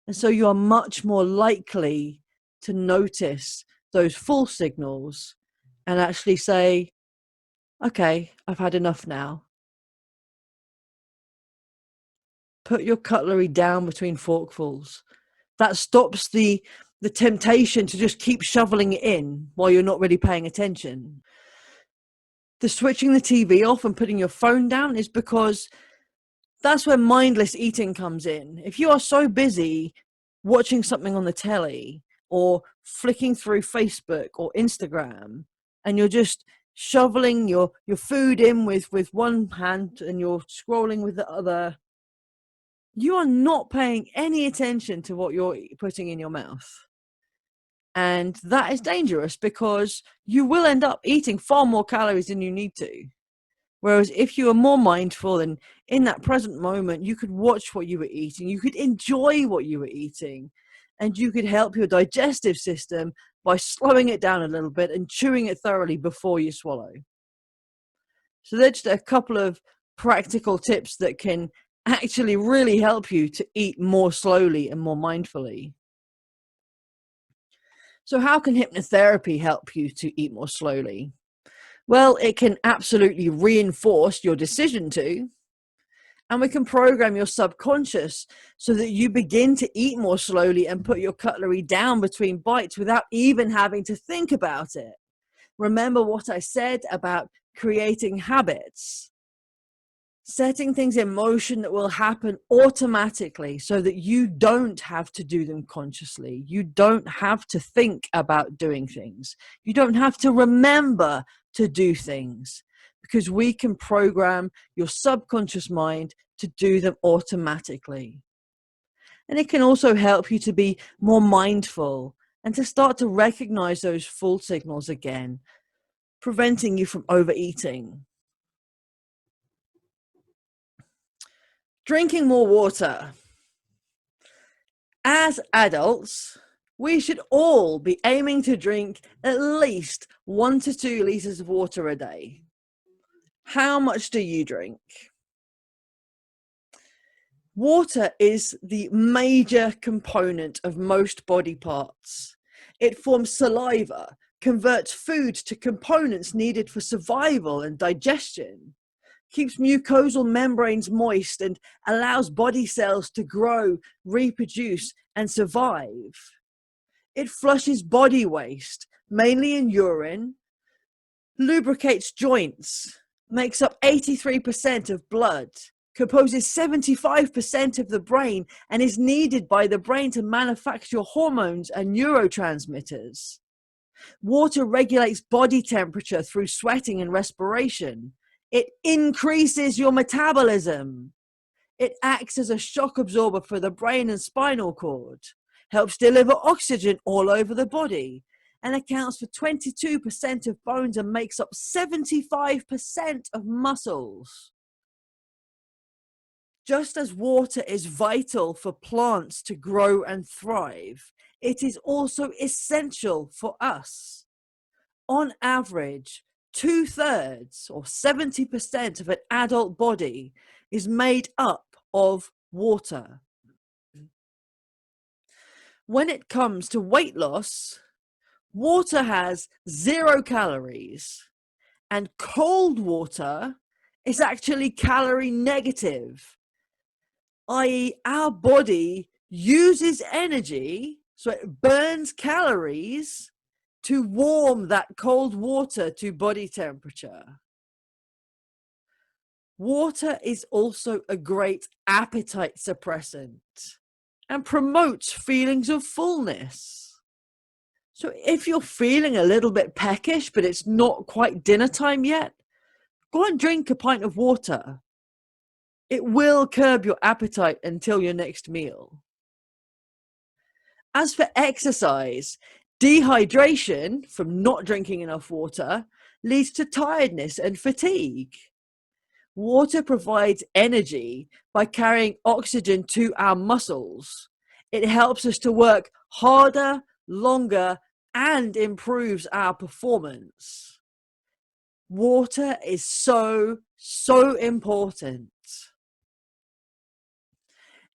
And so you are much more likely to notice those full signals and actually say, okay, I've had enough now. Put your cutlery down between forkfuls. That stops the temptation to just keep shoveling it in while you're not really paying attention. The switching the TV off and putting your phone down is because that's where mindless eating comes in. If you are so busy watching something on the telly or flicking through Facebook or Instagram, and you're just shoveling your food in with one hand and you're scrolling with the other, you are not paying any attention to what you're putting in your mouth. And that is dangerous because you will end up eating far more calories than you need to. Whereas if you are more mindful and in that present moment, you could watch what you were eating, you could enjoy what you were eating, and you could help your digestive system by slowing it down a little bit and chewing it thoroughly before you swallow. So they're just a couple of practical tips that can actually really help you to eat more slowly and more mindfully. So how can hypnotherapy help you to eat more slowly? Well, it can absolutely reinforce your decision to, and we can program your subconscious so that you begin to eat more slowly and put your cutlery down between bites without even having to think about it. Remember what I said about creating habits, setting things in motion that will happen automatically so that you don't have to do them consciously. You don't have to think about doing things. You don't have to remember to do things, because we can program your subconscious mind to do them automatically. And it can also help you to be more mindful and to start to recognize those full signals again, preventing you from overeating. Drinking more water. As adults, we should all be aiming to drink at least 1 to 2 liters of water a day. How much do you drink? Water is the major component of most body parts. It forms saliva, converts food to components needed for survival and digestion, keeps mucosal membranes moist, and allows body cells to grow, reproduce, and survive. It flushes body waste, mainly in urine, lubricates joints, makes up 83% of blood, composes 75% of the brain, and is needed by the brain to manufacture hormones and neurotransmitters. Water regulates body temperature through sweating and respiration. It increases your metabolism. It acts as a shock absorber for the brain and spinal cord, helps deliver oxygen all over the body, and accounts for 22% of bones and makes up 75% of muscles. Just as water is vital for plants to grow and thrive, it is also essential for us. On average, 2/3 or 70% of an adult body is made up of water. When it comes to weight loss, water has 0 calories, and cold water is actually calorie negative, i.e., our body uses energy, so it burns calories to warm that cold water to body temperature. Water is also a great appetite suppressant and promotes feelings of fullness. So if you're feeling a little bit peckish, but it's not quite dinner time yet, go and drink a pint of water. It will curb your appetite until your next meal. As for exercise, dehydration from not drinking enough water leads to tiredness and fatigue. Water provides energy by carrying oxygen to our muscles. It helps us to work harder, longer, and improves our performance. Water is so important.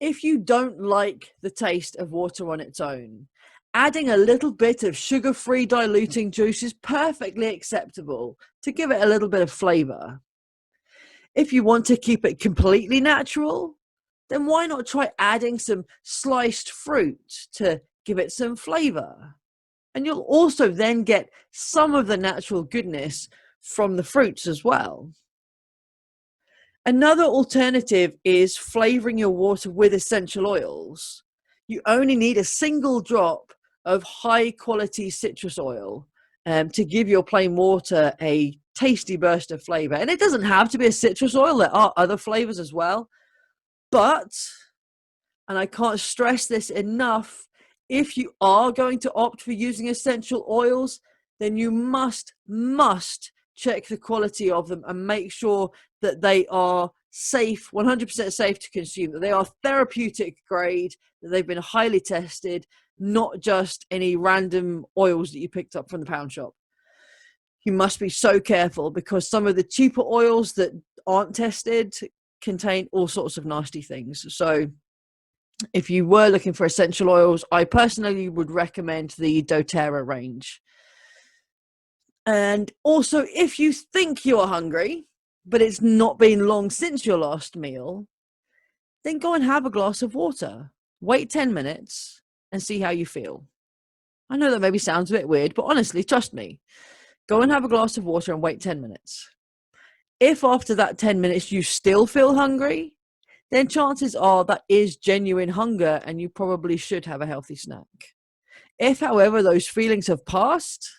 If you don't like the taste of water on its own, adding a little bit of sugar-free diluting juice is perfectly acceptable to give it a little bit of flavor. If you want to keep it completely natural, then why not try adding some sliced fruit to give it some flavor? And you'll also then get some of the natural goodness from the fruits as well. Another alternative is flavoring your water with essential oils. You only need a single drop of high quality citrus oil to give your plain water a tasty burst of flavor. And it doesn't have to be a citrus oil, there are other flavors as well. But, and I can't stress this enough, if you are going to opt for using essential oils, then you must check the quality of them and make sure that they are safe, 100% safe to consume, that they are therapeutic grade, that they've been highly tested, not just any random oils that you picked up from the pound shop. You must be so careful because some of the cheaper oils that aren't tested contain all sorts of nasty things. So if you were looking for essential oils, I personally would recommend the doTERRA range. And also, if you think you're hungry, but it's not been long since your last meal, then go and have a glass of water. Wait 10 minutes and see how you feel. I know that maybe sounds a bit weird, but honestly, trust me. Go and have a glass of water and wait 10 minutes. If after that 10 minutes you still feel hungry, then chances are that is genuine hunger and you probably should have a healthy snack. If, however, those feelings have passed,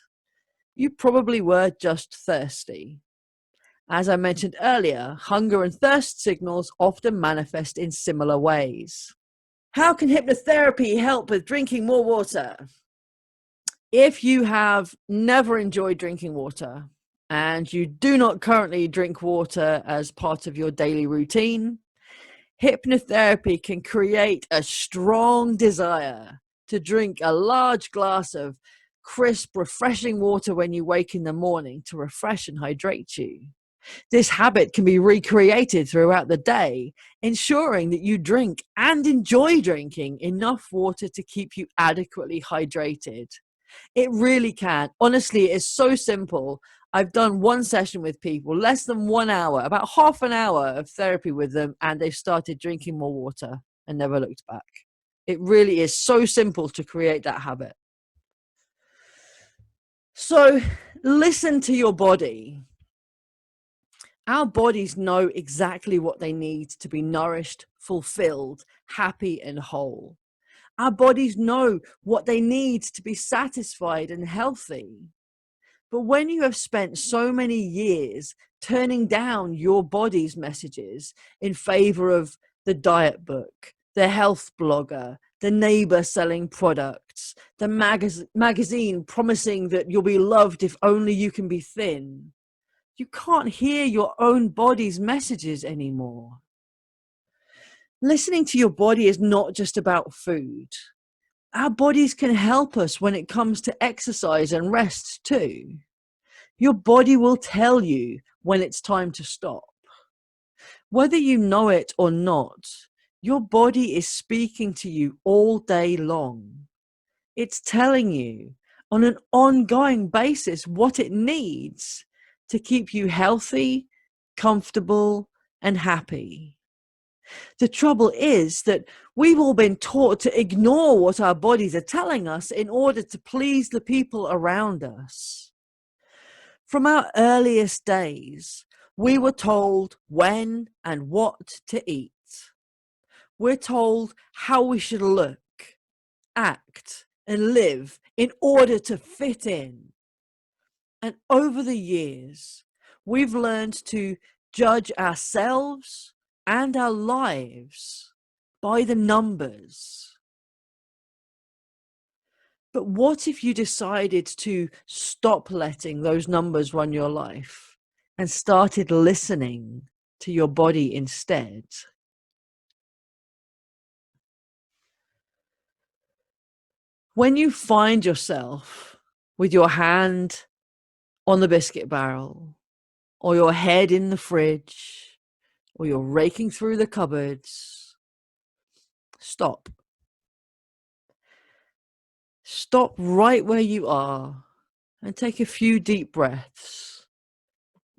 you probably were just thirsty. As I mentioned earlier, hunger and thirst signals often manifest in similar ways. How can hypnotherapy help with drinking more water? If you have never enjoyed drinking water and you do not currently drink water as part of your daily routine, hypnotherapy can create a strong desire to drink a large glass of crisp, refreshing water when you wake in the morning to refresh and hydrate you. This habit can be recreated throughout the day, ensuring that you drink and enjoy drinking enough water to keep you adequately hydrated. It really can. Honestly, it's so simple. I've done one session with people, less than 1 hour, about half an hour of therapy with them, and they've started drinking more water and never looked back. It really is so simple to create that habit. So listen to your body. Our bodies know exactly what they need to be nourished, fulfilled, happy, and whole. Our bodies know what they need to be satisfied and healthy. But when you have spent so many years turning down your body's messages in favor of the diet book, the health blogger, the neighbor selling products, the magazine promising that you'll be loved if only you can be thin, you can't hear your own body's messages anymore. Listening to your body is not just about food. Our bodies can help us when it comes to exercise and rest too. Your body will tell you when it's time to stop. Whether you know it or not, your body is speaking to you all day long. It's telling you on an ongoing basis what it needs to keep you healthy, comfortable, and happy. The trouble is that we've all been taught to ignore what our bodies are telling us in order to please the people around us. From our earliest days, we were told when and what to eat. We're told how we should look, act, and live in order to fit in. And over the years, we've learned to judge ourselves and our lives by the numbers. But what if you decided to stop letting those numbers run your life and started listening to your body instead? When you find yourself with your hand on the biscuit barrel, or your head in the fridge, or you're raking through the cupboards, stop. Stop right where you are and take a few deep breaths.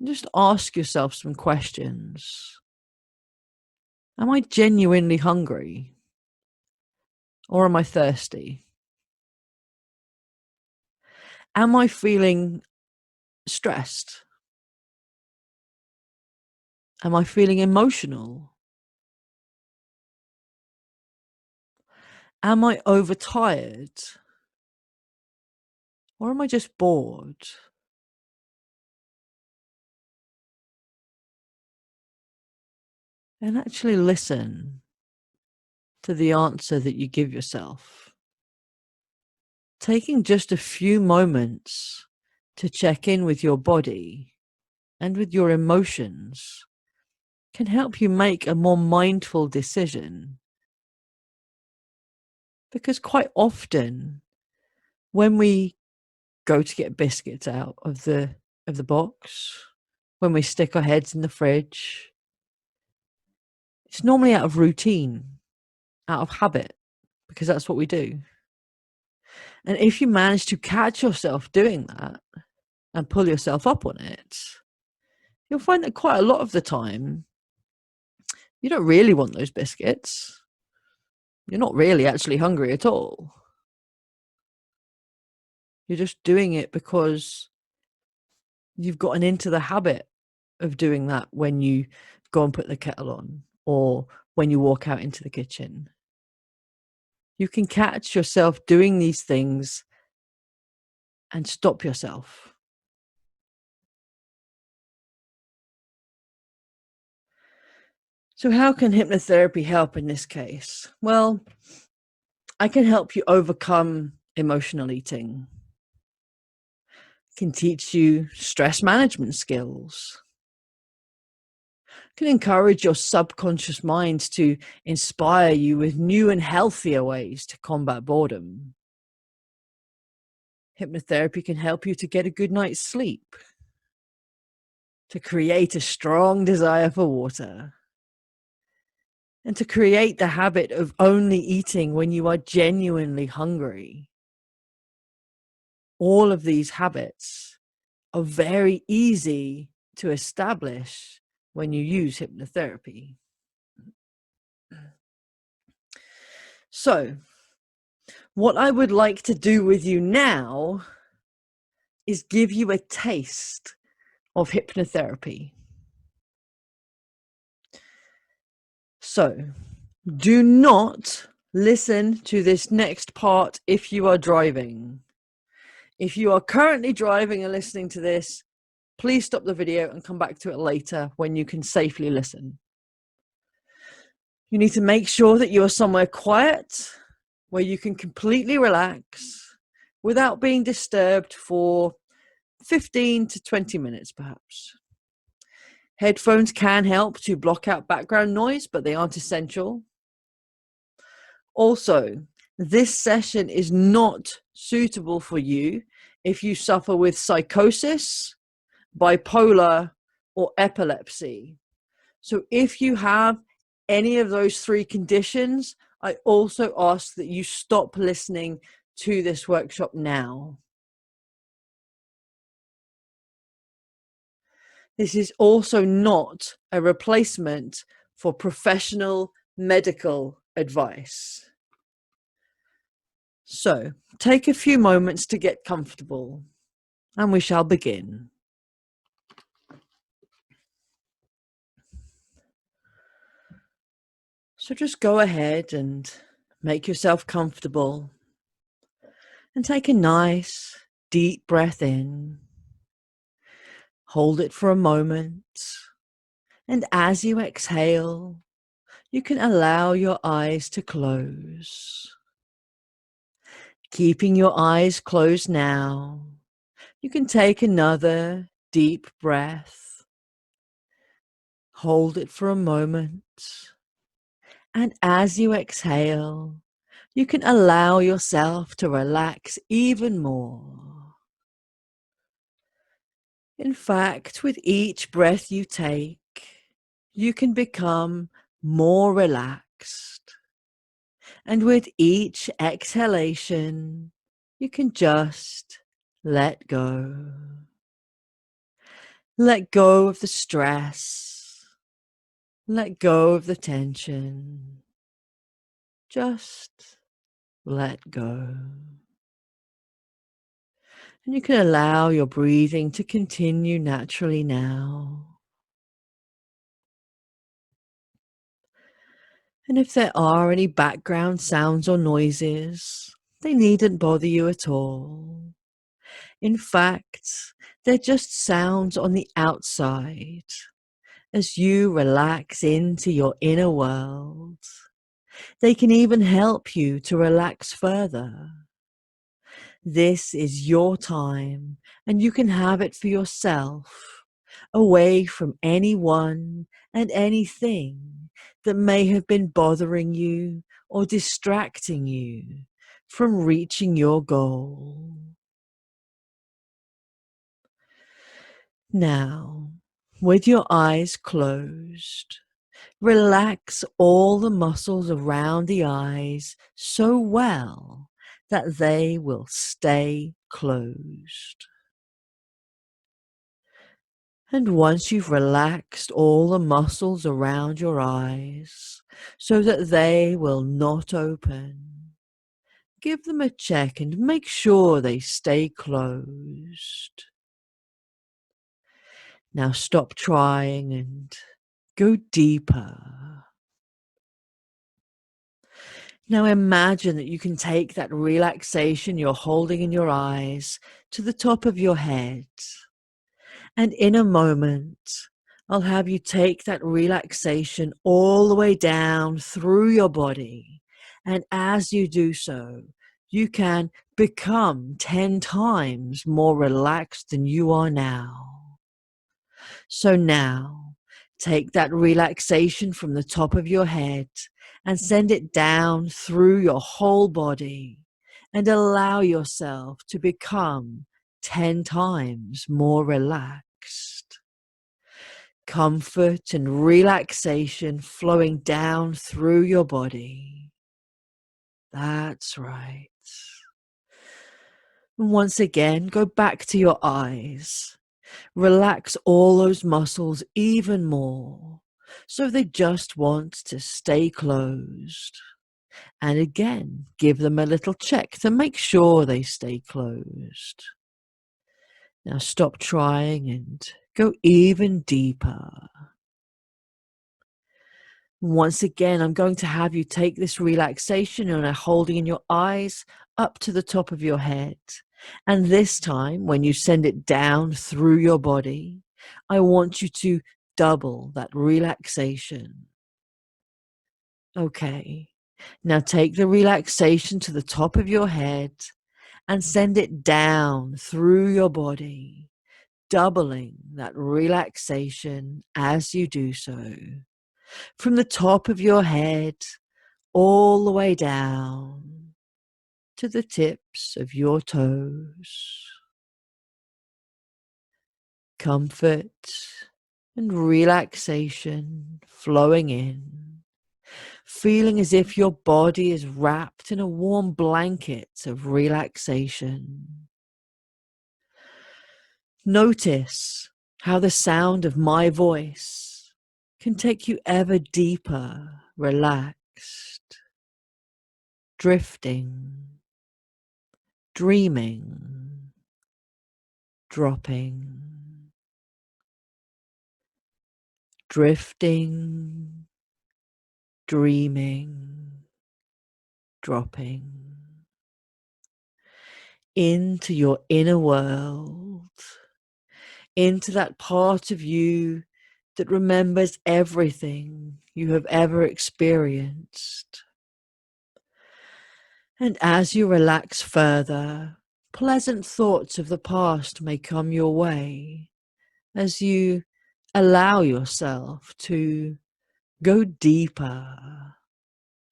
Just ask yourself some questions. Am I genuinely hungry? Or am I thirsty? Am I feeling stressed? Am I feeling emotional? Am I overtired? Or am I just bored? And actually listen to the answer that you give yourself. Taking just a few moments to check in with your body and with your emotions can help you make a more mindful decision. Because quite often when we go to get biscuits out of the box, when we stick our heads in the fridge, it's normally out of routine, out of habit, because that's what we do. And if you manage to catch yourself doing that and pull yourself up on it, you'll find that quite a lot of the time, you don't really want those biscuits. You're not really actually hungry at all. You're just doing it because you've gotten into the habit of doing that when you go and put the kettle on or when you walk out into the kitchen. You can catch yourself doing these things and stop yourself. So how can hypnotherapy help in this case? Well, I can help you overcome emotional eating. Can teach you stress management skills. Can encourage your subconscious mind to inspire you with new and healthier ways to combat boredom. Hypnotherapy can help you to get a good night's sleep, to create a strong desire for water, and to create the habit of only eating when you are genuinely hungry. All of these habits are very easy to establish when you use hypnotherapy. So, what I would like to do with you now is give you a taste of hypnotherapy. So, do not listen to this next part if you are driving. If you are currently driving and listening to this, please stop the video and come back to it later when you can safely listen. You need to make sure that you are somewhere quiet where you can completely relax without being disturbed for 15 to 20 minutes, perhaps. Headphones can help to block out background noise, but they aren't essential. Also, this session is not suitable for you if you suffer with psychosis, bipolar, or epilepsy. So if you have any of those three conditions, I also ask that you stop listening to this workshop now. This is also not a replacement for professional medical advice. So, take a few moments to get comfortable, and we shall begin. So just go ahead and make yourself comfortable and take a nice deep breath in. Hold it for a moment, and as you exhale, you can allow your eyes to close. Keeping your eyes closed now, you can take another deep breath. Hold it for a moment, and as you exhale, you can allow yourself to relax even more. In fact, with each breath you take, you can become more relaxed. And with each exhalation, you can just let go. Let go of the stress. Let go of the tension. Just let go. And you can allow your breathing to continue naturally now. And if there are any background sounds or noises, they needn't bother you at all. In fact, they're just sounds on the outside as you relax into your inner world. They can even help you to relax further. This is your time, and you can have it for yourself, away from anyone and anything that may have been bothering you or distracting you from reaching your goal. Now, with your eyes closed, relax all the muscles around the eyes so well that they will stay closed. And once you've relaxed all the muscles around your eyes so that they will not open, give them a check and make sure they stay closed. Now stop trying and go deeper. Now imagine that you can take that relaxation you're holding in your eyes to the top of your head. And in a moment, I'll have you take that relaxation all the way down through your body. And as you do so, you can become 10 times more relaxed than you are now. So now, take that relaxation from the top of your head and send it down through your whole body and allow yourself to become 10 times more relaxed. Comfort and relaxation flowing down through your body. That's right. And once again, go back to your eyes. Relax all those muscles even more, so they just want to stay closed. And again, give them a little check to make sure they stay closed. Now stop trying and go even deeper. Once again, I'm going to have you take this relaxation and holding in your eyes up to the top of your head. And this time, when you send it down through your body, I want you to double that relaxation. Okay, now take the relaxation to the top of your head and send it down through your body, doubling that relaxation as you do so. From the top of your head all the way down to the tips of your toes. Comfort and relaxation flowing in, feeling as if your body is wrapped in a warm blanket of relaxation. Notice how the sound of my voice can take you ever deeper, relaxed, drifting, dreaming, dropping, drifting, dreaming, dropping into your inner world, into that part of you that remembers everything you have ever experienced. And as you relax further, pleasant thoughts of the past may come your way as you allow yourself to go deeper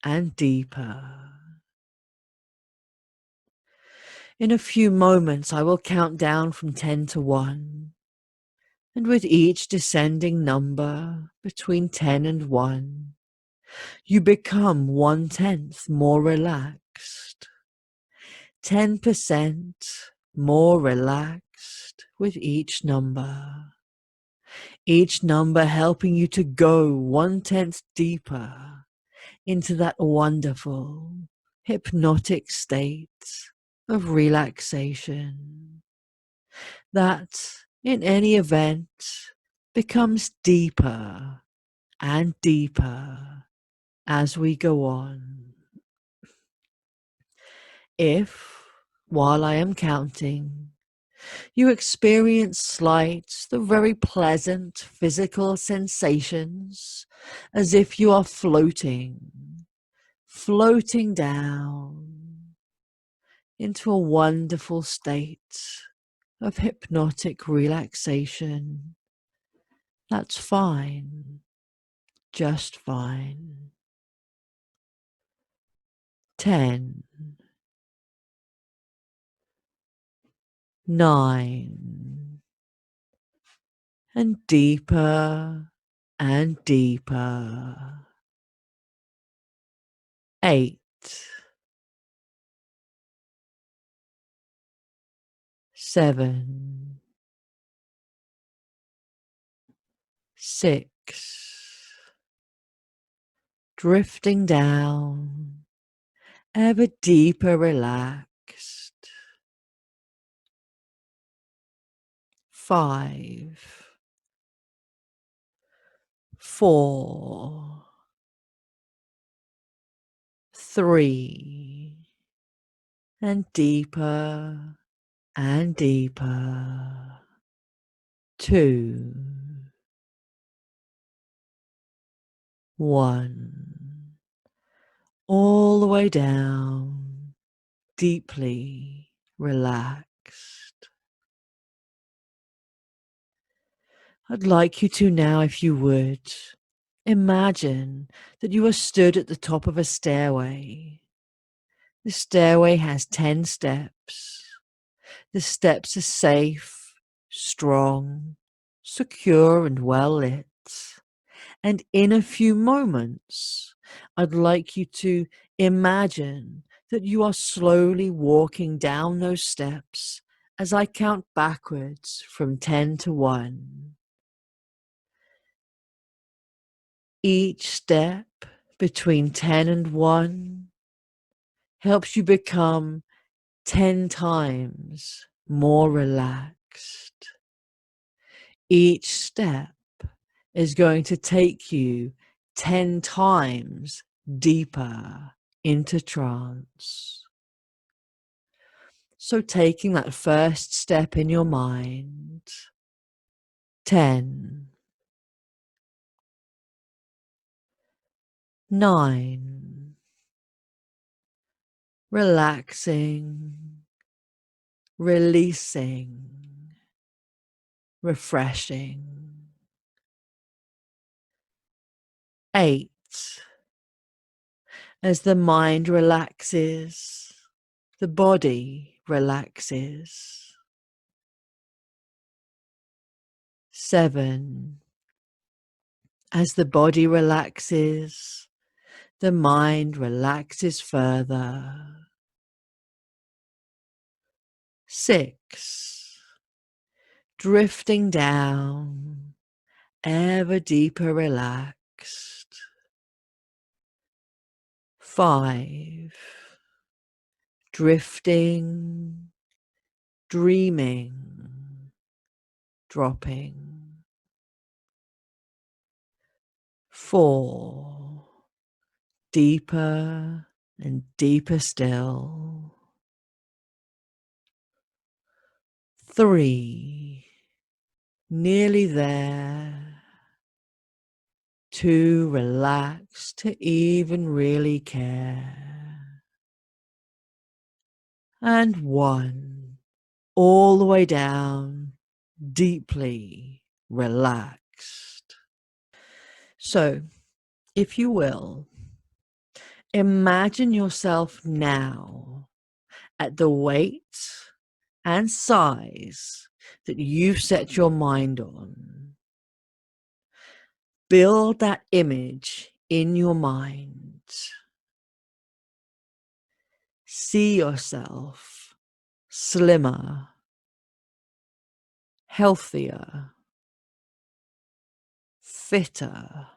and deeper. In a few moments, I will count down from 10 to 1. And with each descending number between 10 and 1, you become 1/10 more relaxed. 10% more relaxed with each number. Each number helping you to go 1/10 deeper into that wonderful, hypnotic state of relaxation that, in any event, becomes deeper and deeper as we go on. If, while I am counting, you experience slight, though very pleasant physical sensations, as if you are floating down into a wonderful state of hypnotic relaxation, that's fine, just fine. 10, 9, and deeper and deeper. 8, 7, 6, drifting down, ever deeper relaxed. 5, 4, 3, and deeper and deeper. 2, 1, all the way down, deeply relaxed. I'd like you to now, if you would, imagine that you are stood at the top of a stairway. The stairway has 10 steps. The steps are safe, strong, secure, and well lit. And in a few moments, I'd like you to imagine that you are slowly walking down those steps as I count backwards from 10 to 1. Each step between 10 and 1 helps you become 10 times more relaxed. Each step is going to take you 10 times deeper into trance. So taking that first step in your mind, 10, 9, relaxing, releasing, refreshing. 8, as the mind relaxes, the body relaxes. 7, as the body relaxes, the mind relaxes further. 6, drifting down, ever deeper relaxed. 5, drifting, dreaming, dropping. 4, deeper and deeper still. 3, nearly there. 2, relaxed to even really care. And 1, all the way down, deeply relaxed. So, if you will, imagine yourself now at the weight and size that you've set your mind on. Build that image in your mind. See yourself slimmer, healthier, fitter,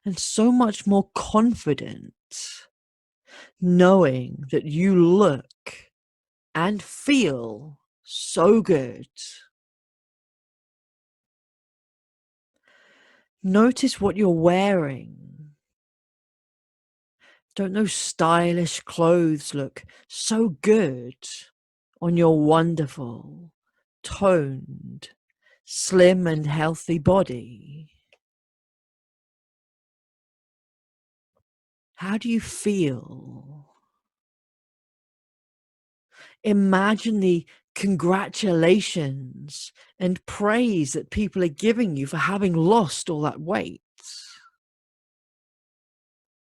and so much more confident, knowing that you look and feel so good. Notice what you're wearing. Don't those stylish clothes look so good on your wonderful, toned, slim and healthy body? How do you feel? Imagine the congratulations and praise that people are giving you for having lost all that weight.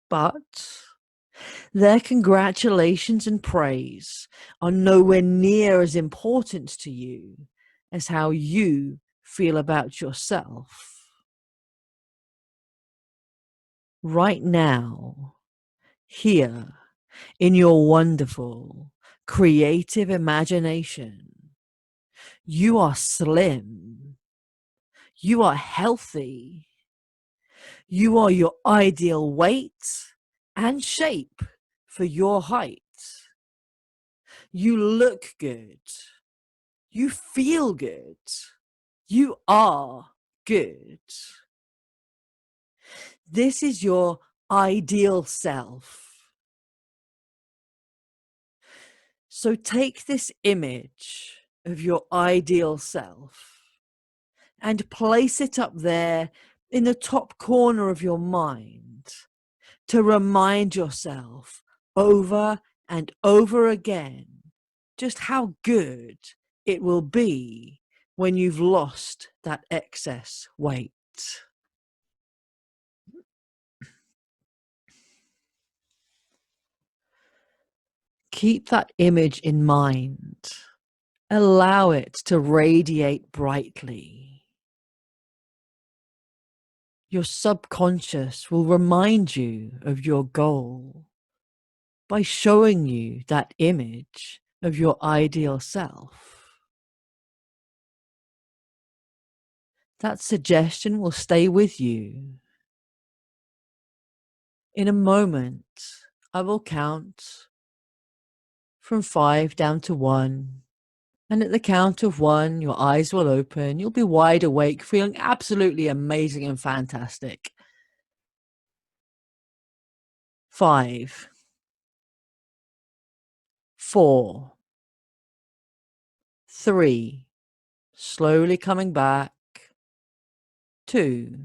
But their congratulations and praise are nowhere near as important to you as how you feel about yourself. Right now, here, in your wonderful, creative imagination, you are slim, you are healthy, you are your ideal weight and shape for your height. You look good. You feel good. You are good. This is your ideal self. So take this image of your ideal self and place it up there in the top corner of your mind to remind yourself over and over again just how good it will be when you've lost that excess weight. Keep that image in mind. Allow it to radiate brightly. Your subconscious will remind you of your goal by showing you that image of your ideal self. That suggestion will stay with you. In a moment, I will count from 5 down to 1. And at the count of 1, your eyes will open. You'll be wide awake, feeling absolutely amazing and fantastic. 5, 4, 3, slowly coming back. 2,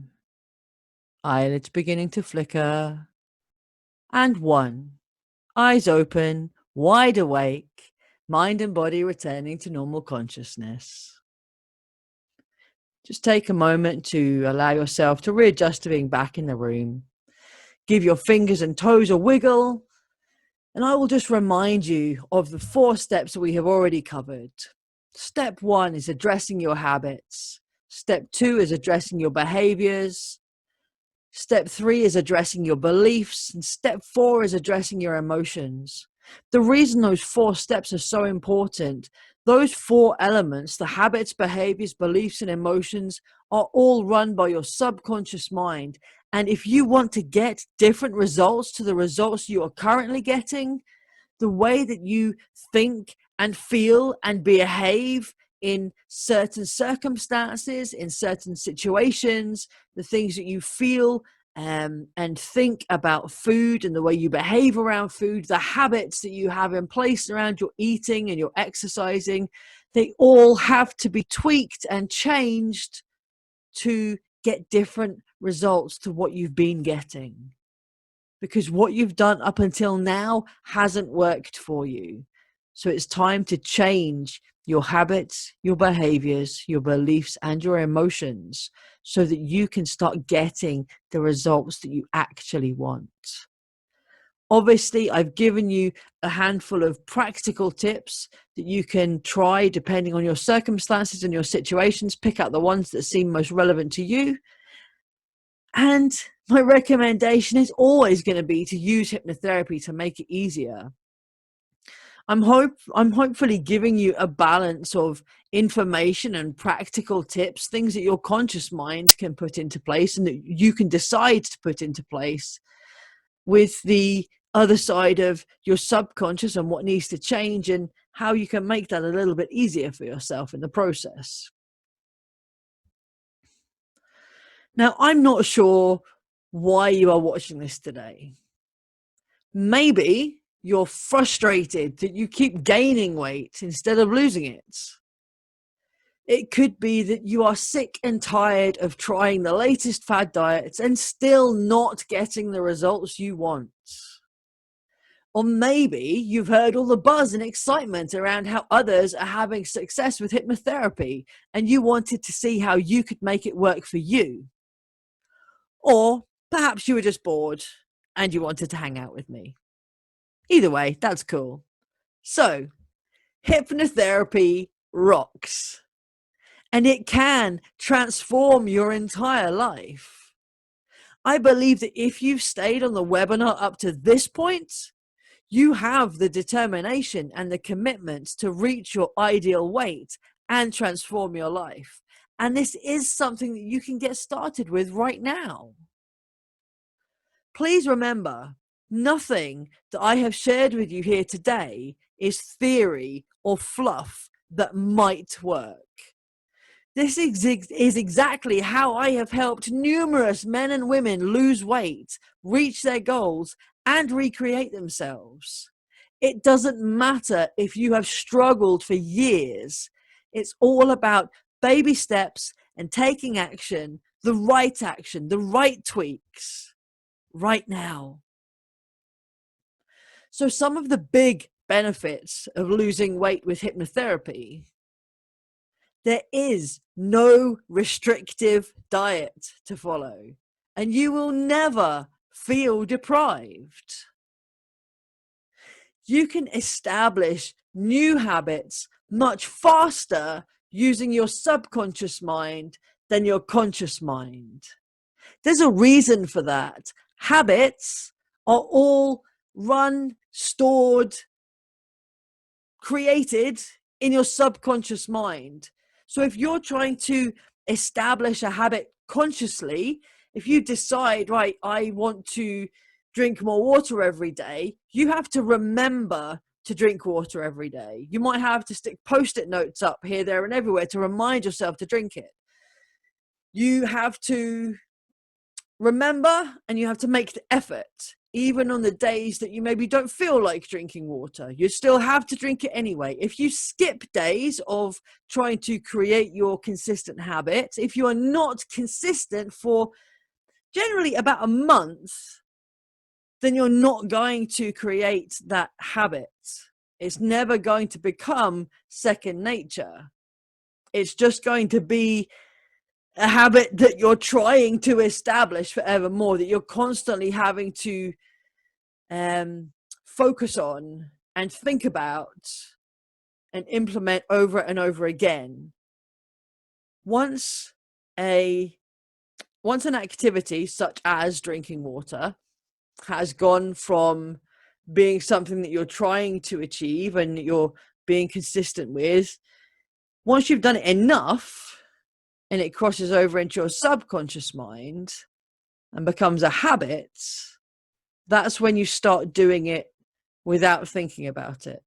eyelids beginning to flicker. And 1, eyes open, wide awake, mind and body returning to normal consciousness. Just take a moment to allow yourself to readjust to being back in the room. Give your fingers and toes a wiggle. And I will just remind you of the 4 steps that we have already covered. Step 1 is addressing your habits. Step 2 is addressing your behaviors. Step 3 is addressing your beliefs. And step 4 is addressing your emotions. The reason those 4 steps are so important, those 4 elements, the habits, behaviors, beliefs, and emotions, are all run by your subconscious mind. And if you want to get different results to the results you are currently getting, the way that you think and feel and behave in certain circumstances, in certain situations, the things that you feel and think about food and the way you behave around food, the habits that you have in place around your eating and your exercising, they all have to be tweaked and changed to get different results to what you've been getting. Because what you've done up until now hasn't worked for you. So it's time to change your habits, your behaviors, your beliefs, and your emotions so that you can start getting the results that you actually want. Obviously, I've given you a handful of practical tips that you can try depending on your circumstances and your situations. Pick out the ones that seem most relevant to you. And my recommendation is always going to be to use hypnotherapy to make it easier. I'm hopefully giving you a balance of information and practical tips, things that your conscious mind can put into place and that you can decide to put into place, with the other side of your subconscious and what needs to change and how you can make that a little bit easier for yourself in the process. Now, I'm not sure why you are watching this today. Maybe you're frustrated that you keep gaining weight instead of losing it. It could be that you are sick and tired of trying the latest fad diets and still not getting the results you want. Or maybe you've heard all the buzz and excitement around how others are having success with hypnotherapy and you wanted to see how you could make it work for you. Or perhaps you were just bored and you wanted to hang out with me. Either way, that's cool. So, hypnotherapy rocks. And it can transform your entire life. I believe that if you've stayed on the webinar up to this point, you have the determination and the commitment to reach your ideal weight and transform your life. And this is something that you can get started with right now. Please remember, nothing that I have shared with you here today is theory or fluff that might work. This is exactly how I have helped numerous men and women lose weight, reach their goals, and recreate themselves. It doesn't matter if you have struggled for years. It's all about baby steps and taking action, the right tweaks, right now. So some of the big benefits of losing weight with hypnotherapy: there is no restrictive diet to follow, and you will never feel deprived. You can establish new habits much faster using your subconscious mind than your conscious mind. There's a reason for that. Habits are all run, stored, created in your subconscious mind. So if you're trying to establish a habit consciously, if you decide, right, I want to drink more water every day, you have to remember to drink water every day. You might have to stick post-it notes up here, there, and everywhere to remind yourself to drink it. You have to remember, and you have to make the effort, even on the days that you maybe don't feel like drinking water. You still have to drink it anyway. If you skip days of trying to create your consistent habits, if you are not consistent for generally about a month, then you're not going to create that habit. It's never going to become second nature. It's just going to be a habit that you're trying to establish forevermore, that you're constantly having to focus on and think about and implement over and over again. Once an activity such as drinking water has gone from being something that you're trying to achieve and you're being consistent with, once you've done it enough and it crosses over into your subconscious mind and becomes a habit, that's when you start doing it without thinking about it.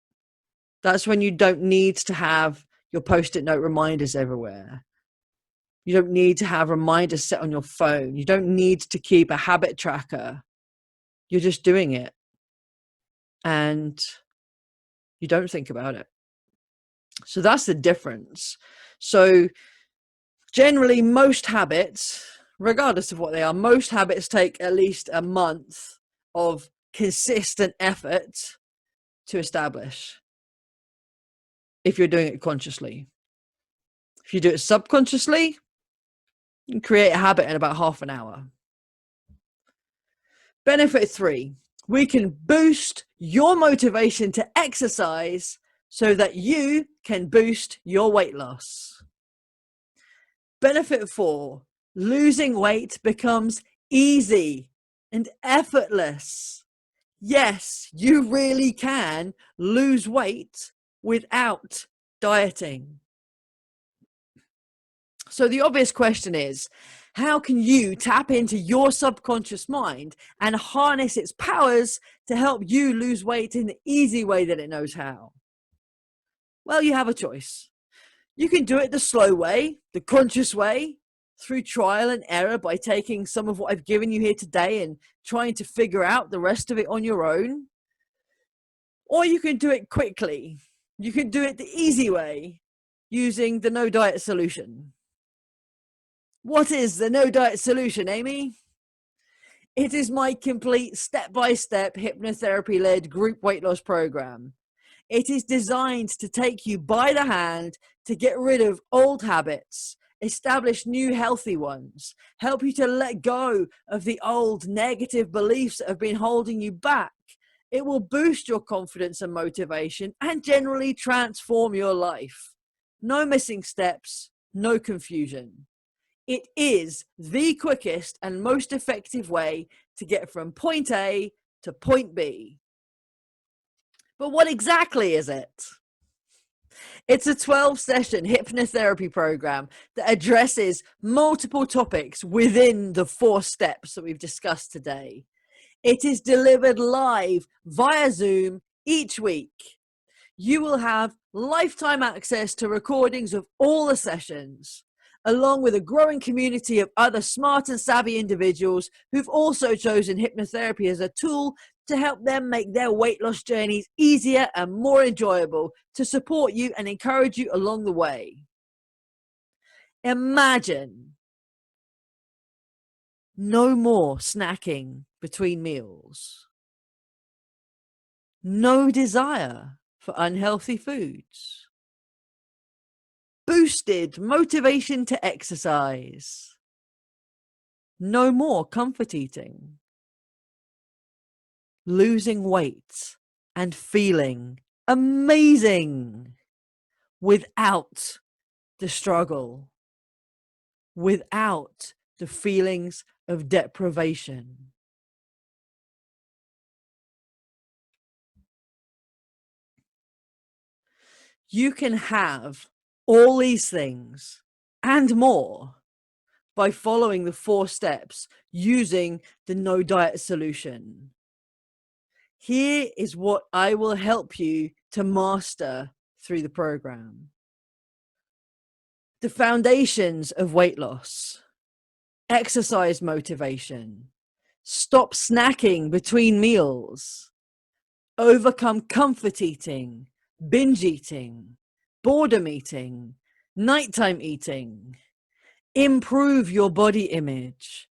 That's when you don't need to have your post-it note reminders everywhere. You don't need to have reminders set on your phone. You don't need to keep a habit tracker. You're just doing it and you don't think about it. So that's the difference. So generally, most habits, regardless of what they are, most habits take at least a month of consistent effort to establish if you're doing it consciously. If you do it subconsciously, you can create a habit in about half an hour. Benefit 3, we can boost your motivation to exercise so that you can boost your weight loss. Benefit 4, losing weight becomes easy and effortless. Yes, you really can lose weight without dieting. So the obvious question is, how can you tap into your subconscious mind and harness its powers to help you lose weight in the easy way that it knows how? Well, you have a choice. You can do it the slow way, the conscious way, through trial and error by taking some of what I've given you here today and trying to figure out the rest of it on your own. Or you can do it quickly. You can do it the easy way using the no diet solution. What is the no diet solution, Amy? It is my complete step-by-step hypnotherapy-led group weight loss program. It is designed to take you by the hand to get rid of old habits, establish new healthy ones, help you to let go of the old negative beliefs that have been holding you back. It will boost your confidence and motivation and generally transform your life. No missing steps, no confusion. It is the quickest and most effective way to get from point A to point B. But what exactly is it? It's a 12-session hypnotherapy program that addresses multiple topics within the 4 steps that we've discussed today. It is delivered live via Zoom each week. You will have lifetime access to recordings of all the sessions, along with a growing community of other smart and savvy individuals who've also chosen hypnotherapy as a tool to help them make their weight loss journeys easier and more enjoyable, to support you and encourage you along the way. Imagine no more snacking between meals, no desire for unhealthy foods, boosted motivation to exercise, no more comfort eating, losing weight and feeling amazing without the struggle, without the feelings of deprivation. You can have all these things and more by following the 4 steps using the no diet solution. Here is what I will help you to master through the program. The foundations of weight loss, exercise motivation, stop snacking between meals, overcome comfort eating, binge eating, boredom eating, nighttime eating, improve your body image,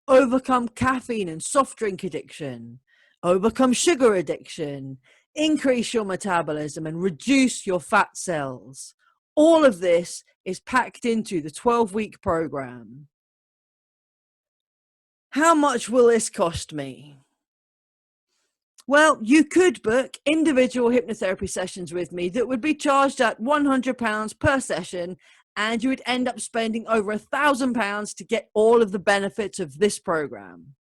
overcome caffeine and soft drink addiction, overcome sugar addiction, increase your metabolism and reduce your fat cells. All of this is packed into the 12-week program. How much will this cost me? Well, you could book individual hypnotherapy sessions with me that would be charged at £100 per session, and you would end up spending over £1,000 to get all of the benefits of this program.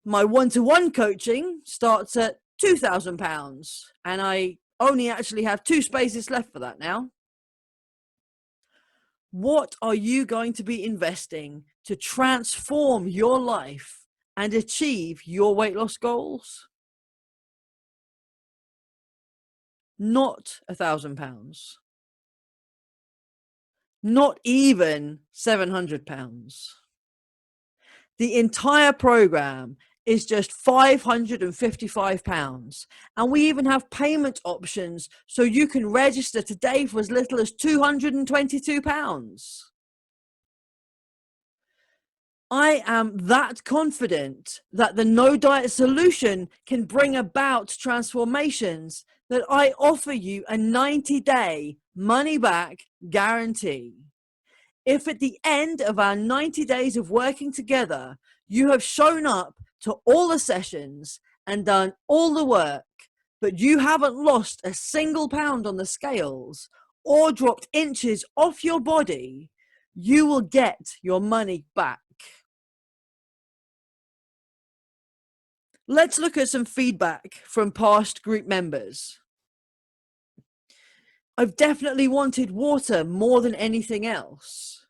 My one-to-one coaching starts at £2,000, and I only actually have 2 spaces left for that now. What are you going to be investing to transform your life and achieve your weight loss goals? Not £1,000. Not even £700. The entire program is just £555, and we even have payment options so you can register today for as little as £222. I am that confident that the no diet solution can bring about transformations that I offer you a 90-day money back guarantee. If at the end of our 90 days of working together, you have shown up to all the sessions and done all the work, but you haven't lost a single pound on the scales or dropped inches off your body, you will get your money back. Let's look at some feedback from past group members. I've definitely wanted water more than anything else.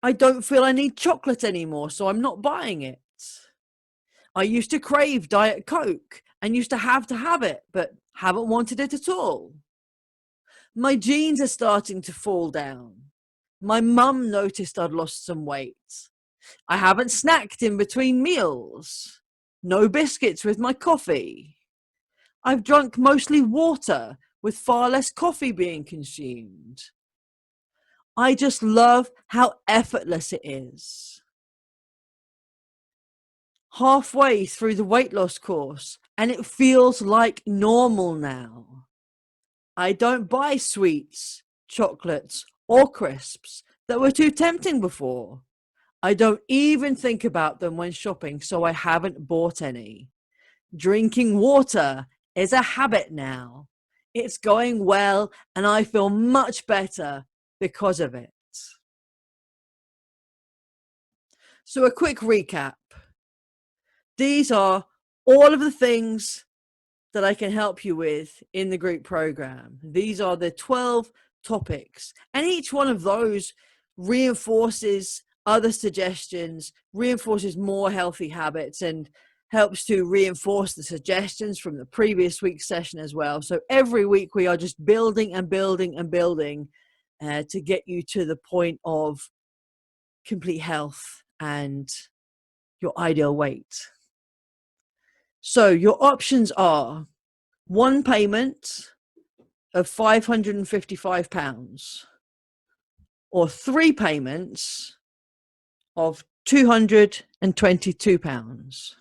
I don't feel I need chocolate anymore, so I'm not buying it. I used to crave Diet Coke and used to have it, but haven't wanted it at all. My jeans are starting to fall down. My mum noticed I'd lost some weight. I haven't snacked in between meals. No biscuits with my coffee. I've drunk mostly water with far less coffee being consumed. I just love how effortless it is. Halfway through the weight loss course, and it feels like normal now. I don't buy sweets, chocolates, or crisps that were too tempting before. I don't even think about them when shopping, so I haven't bought any. Drinking water is a habit now. It's going well, and I feel much better because of it. So, a quick recap. These are all of the things that I can help you with in the group program. These are the 12 topics, and each one of those reinforces other suggestions, reinforces more healthy habits, and helps to reinforce the suggestions from the previous week's session as well. So every week we are just building and building and building to get you to the point of complete health and your ideal weight. So your options are one payment of £555 or three payments of £222.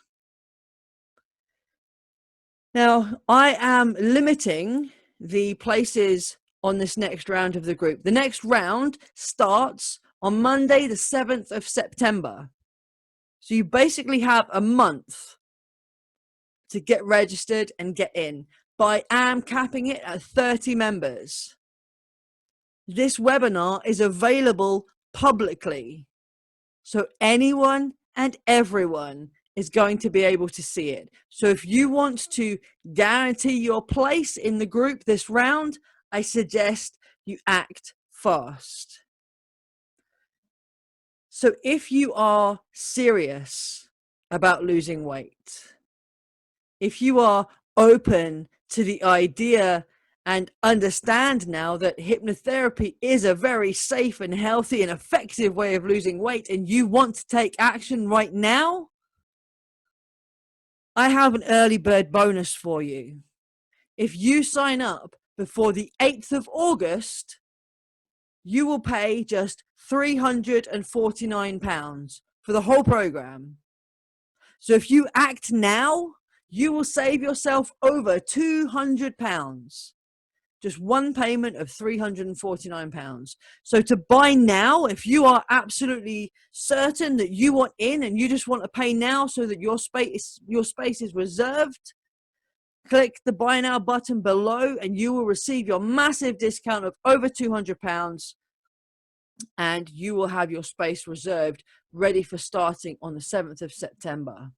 Now, I am limiting the places on this next round of the group. The next round starts on Monday, the 7th of September. So you basically have a month to get registered and get in. But I am capping it at 30 members. This webinar is available publicly. So anyone and everyone is going to be able to see it. So if you want to guarantee your place in the group this round, I suggest you act fast. So if you are serious about losing weight, if you are open to the idea and understand now that hypnotherapy is a very safe and healthy and effective way of losing weight, and you want to take action right now, I have an early bird bonus for you. If you sign up before the 8th of August, you will pay just £349 for the whole program. So if you act now, you will save yourself over £200. Just one payment of £349. So to buy now, if you are absolutely certain that you want in and you just want to pay now so that your space is reserved, click the buy now button below and you will receive your massive discount of over £200, and you will have your space reserved, ready for starting on the 7th of September.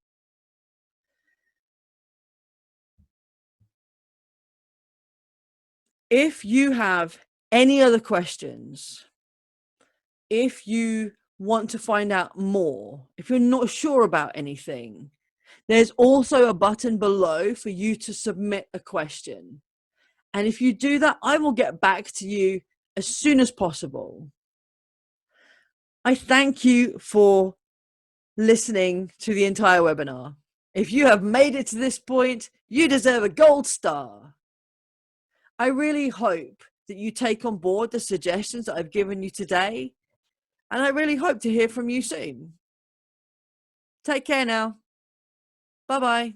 If you have any other questions, if you want to find out more, if you're not sure about anything, there's also a button below for you to submit a question. And if you do that, I will get back to you as soon as possible. I thank you for listening to the entire webinar. If you have made it to this point, you deserve a gold star. I really hope that you take on board the suggestions that I've given you today, and I really hope to hear from you soon. Take care now. Bye-bye.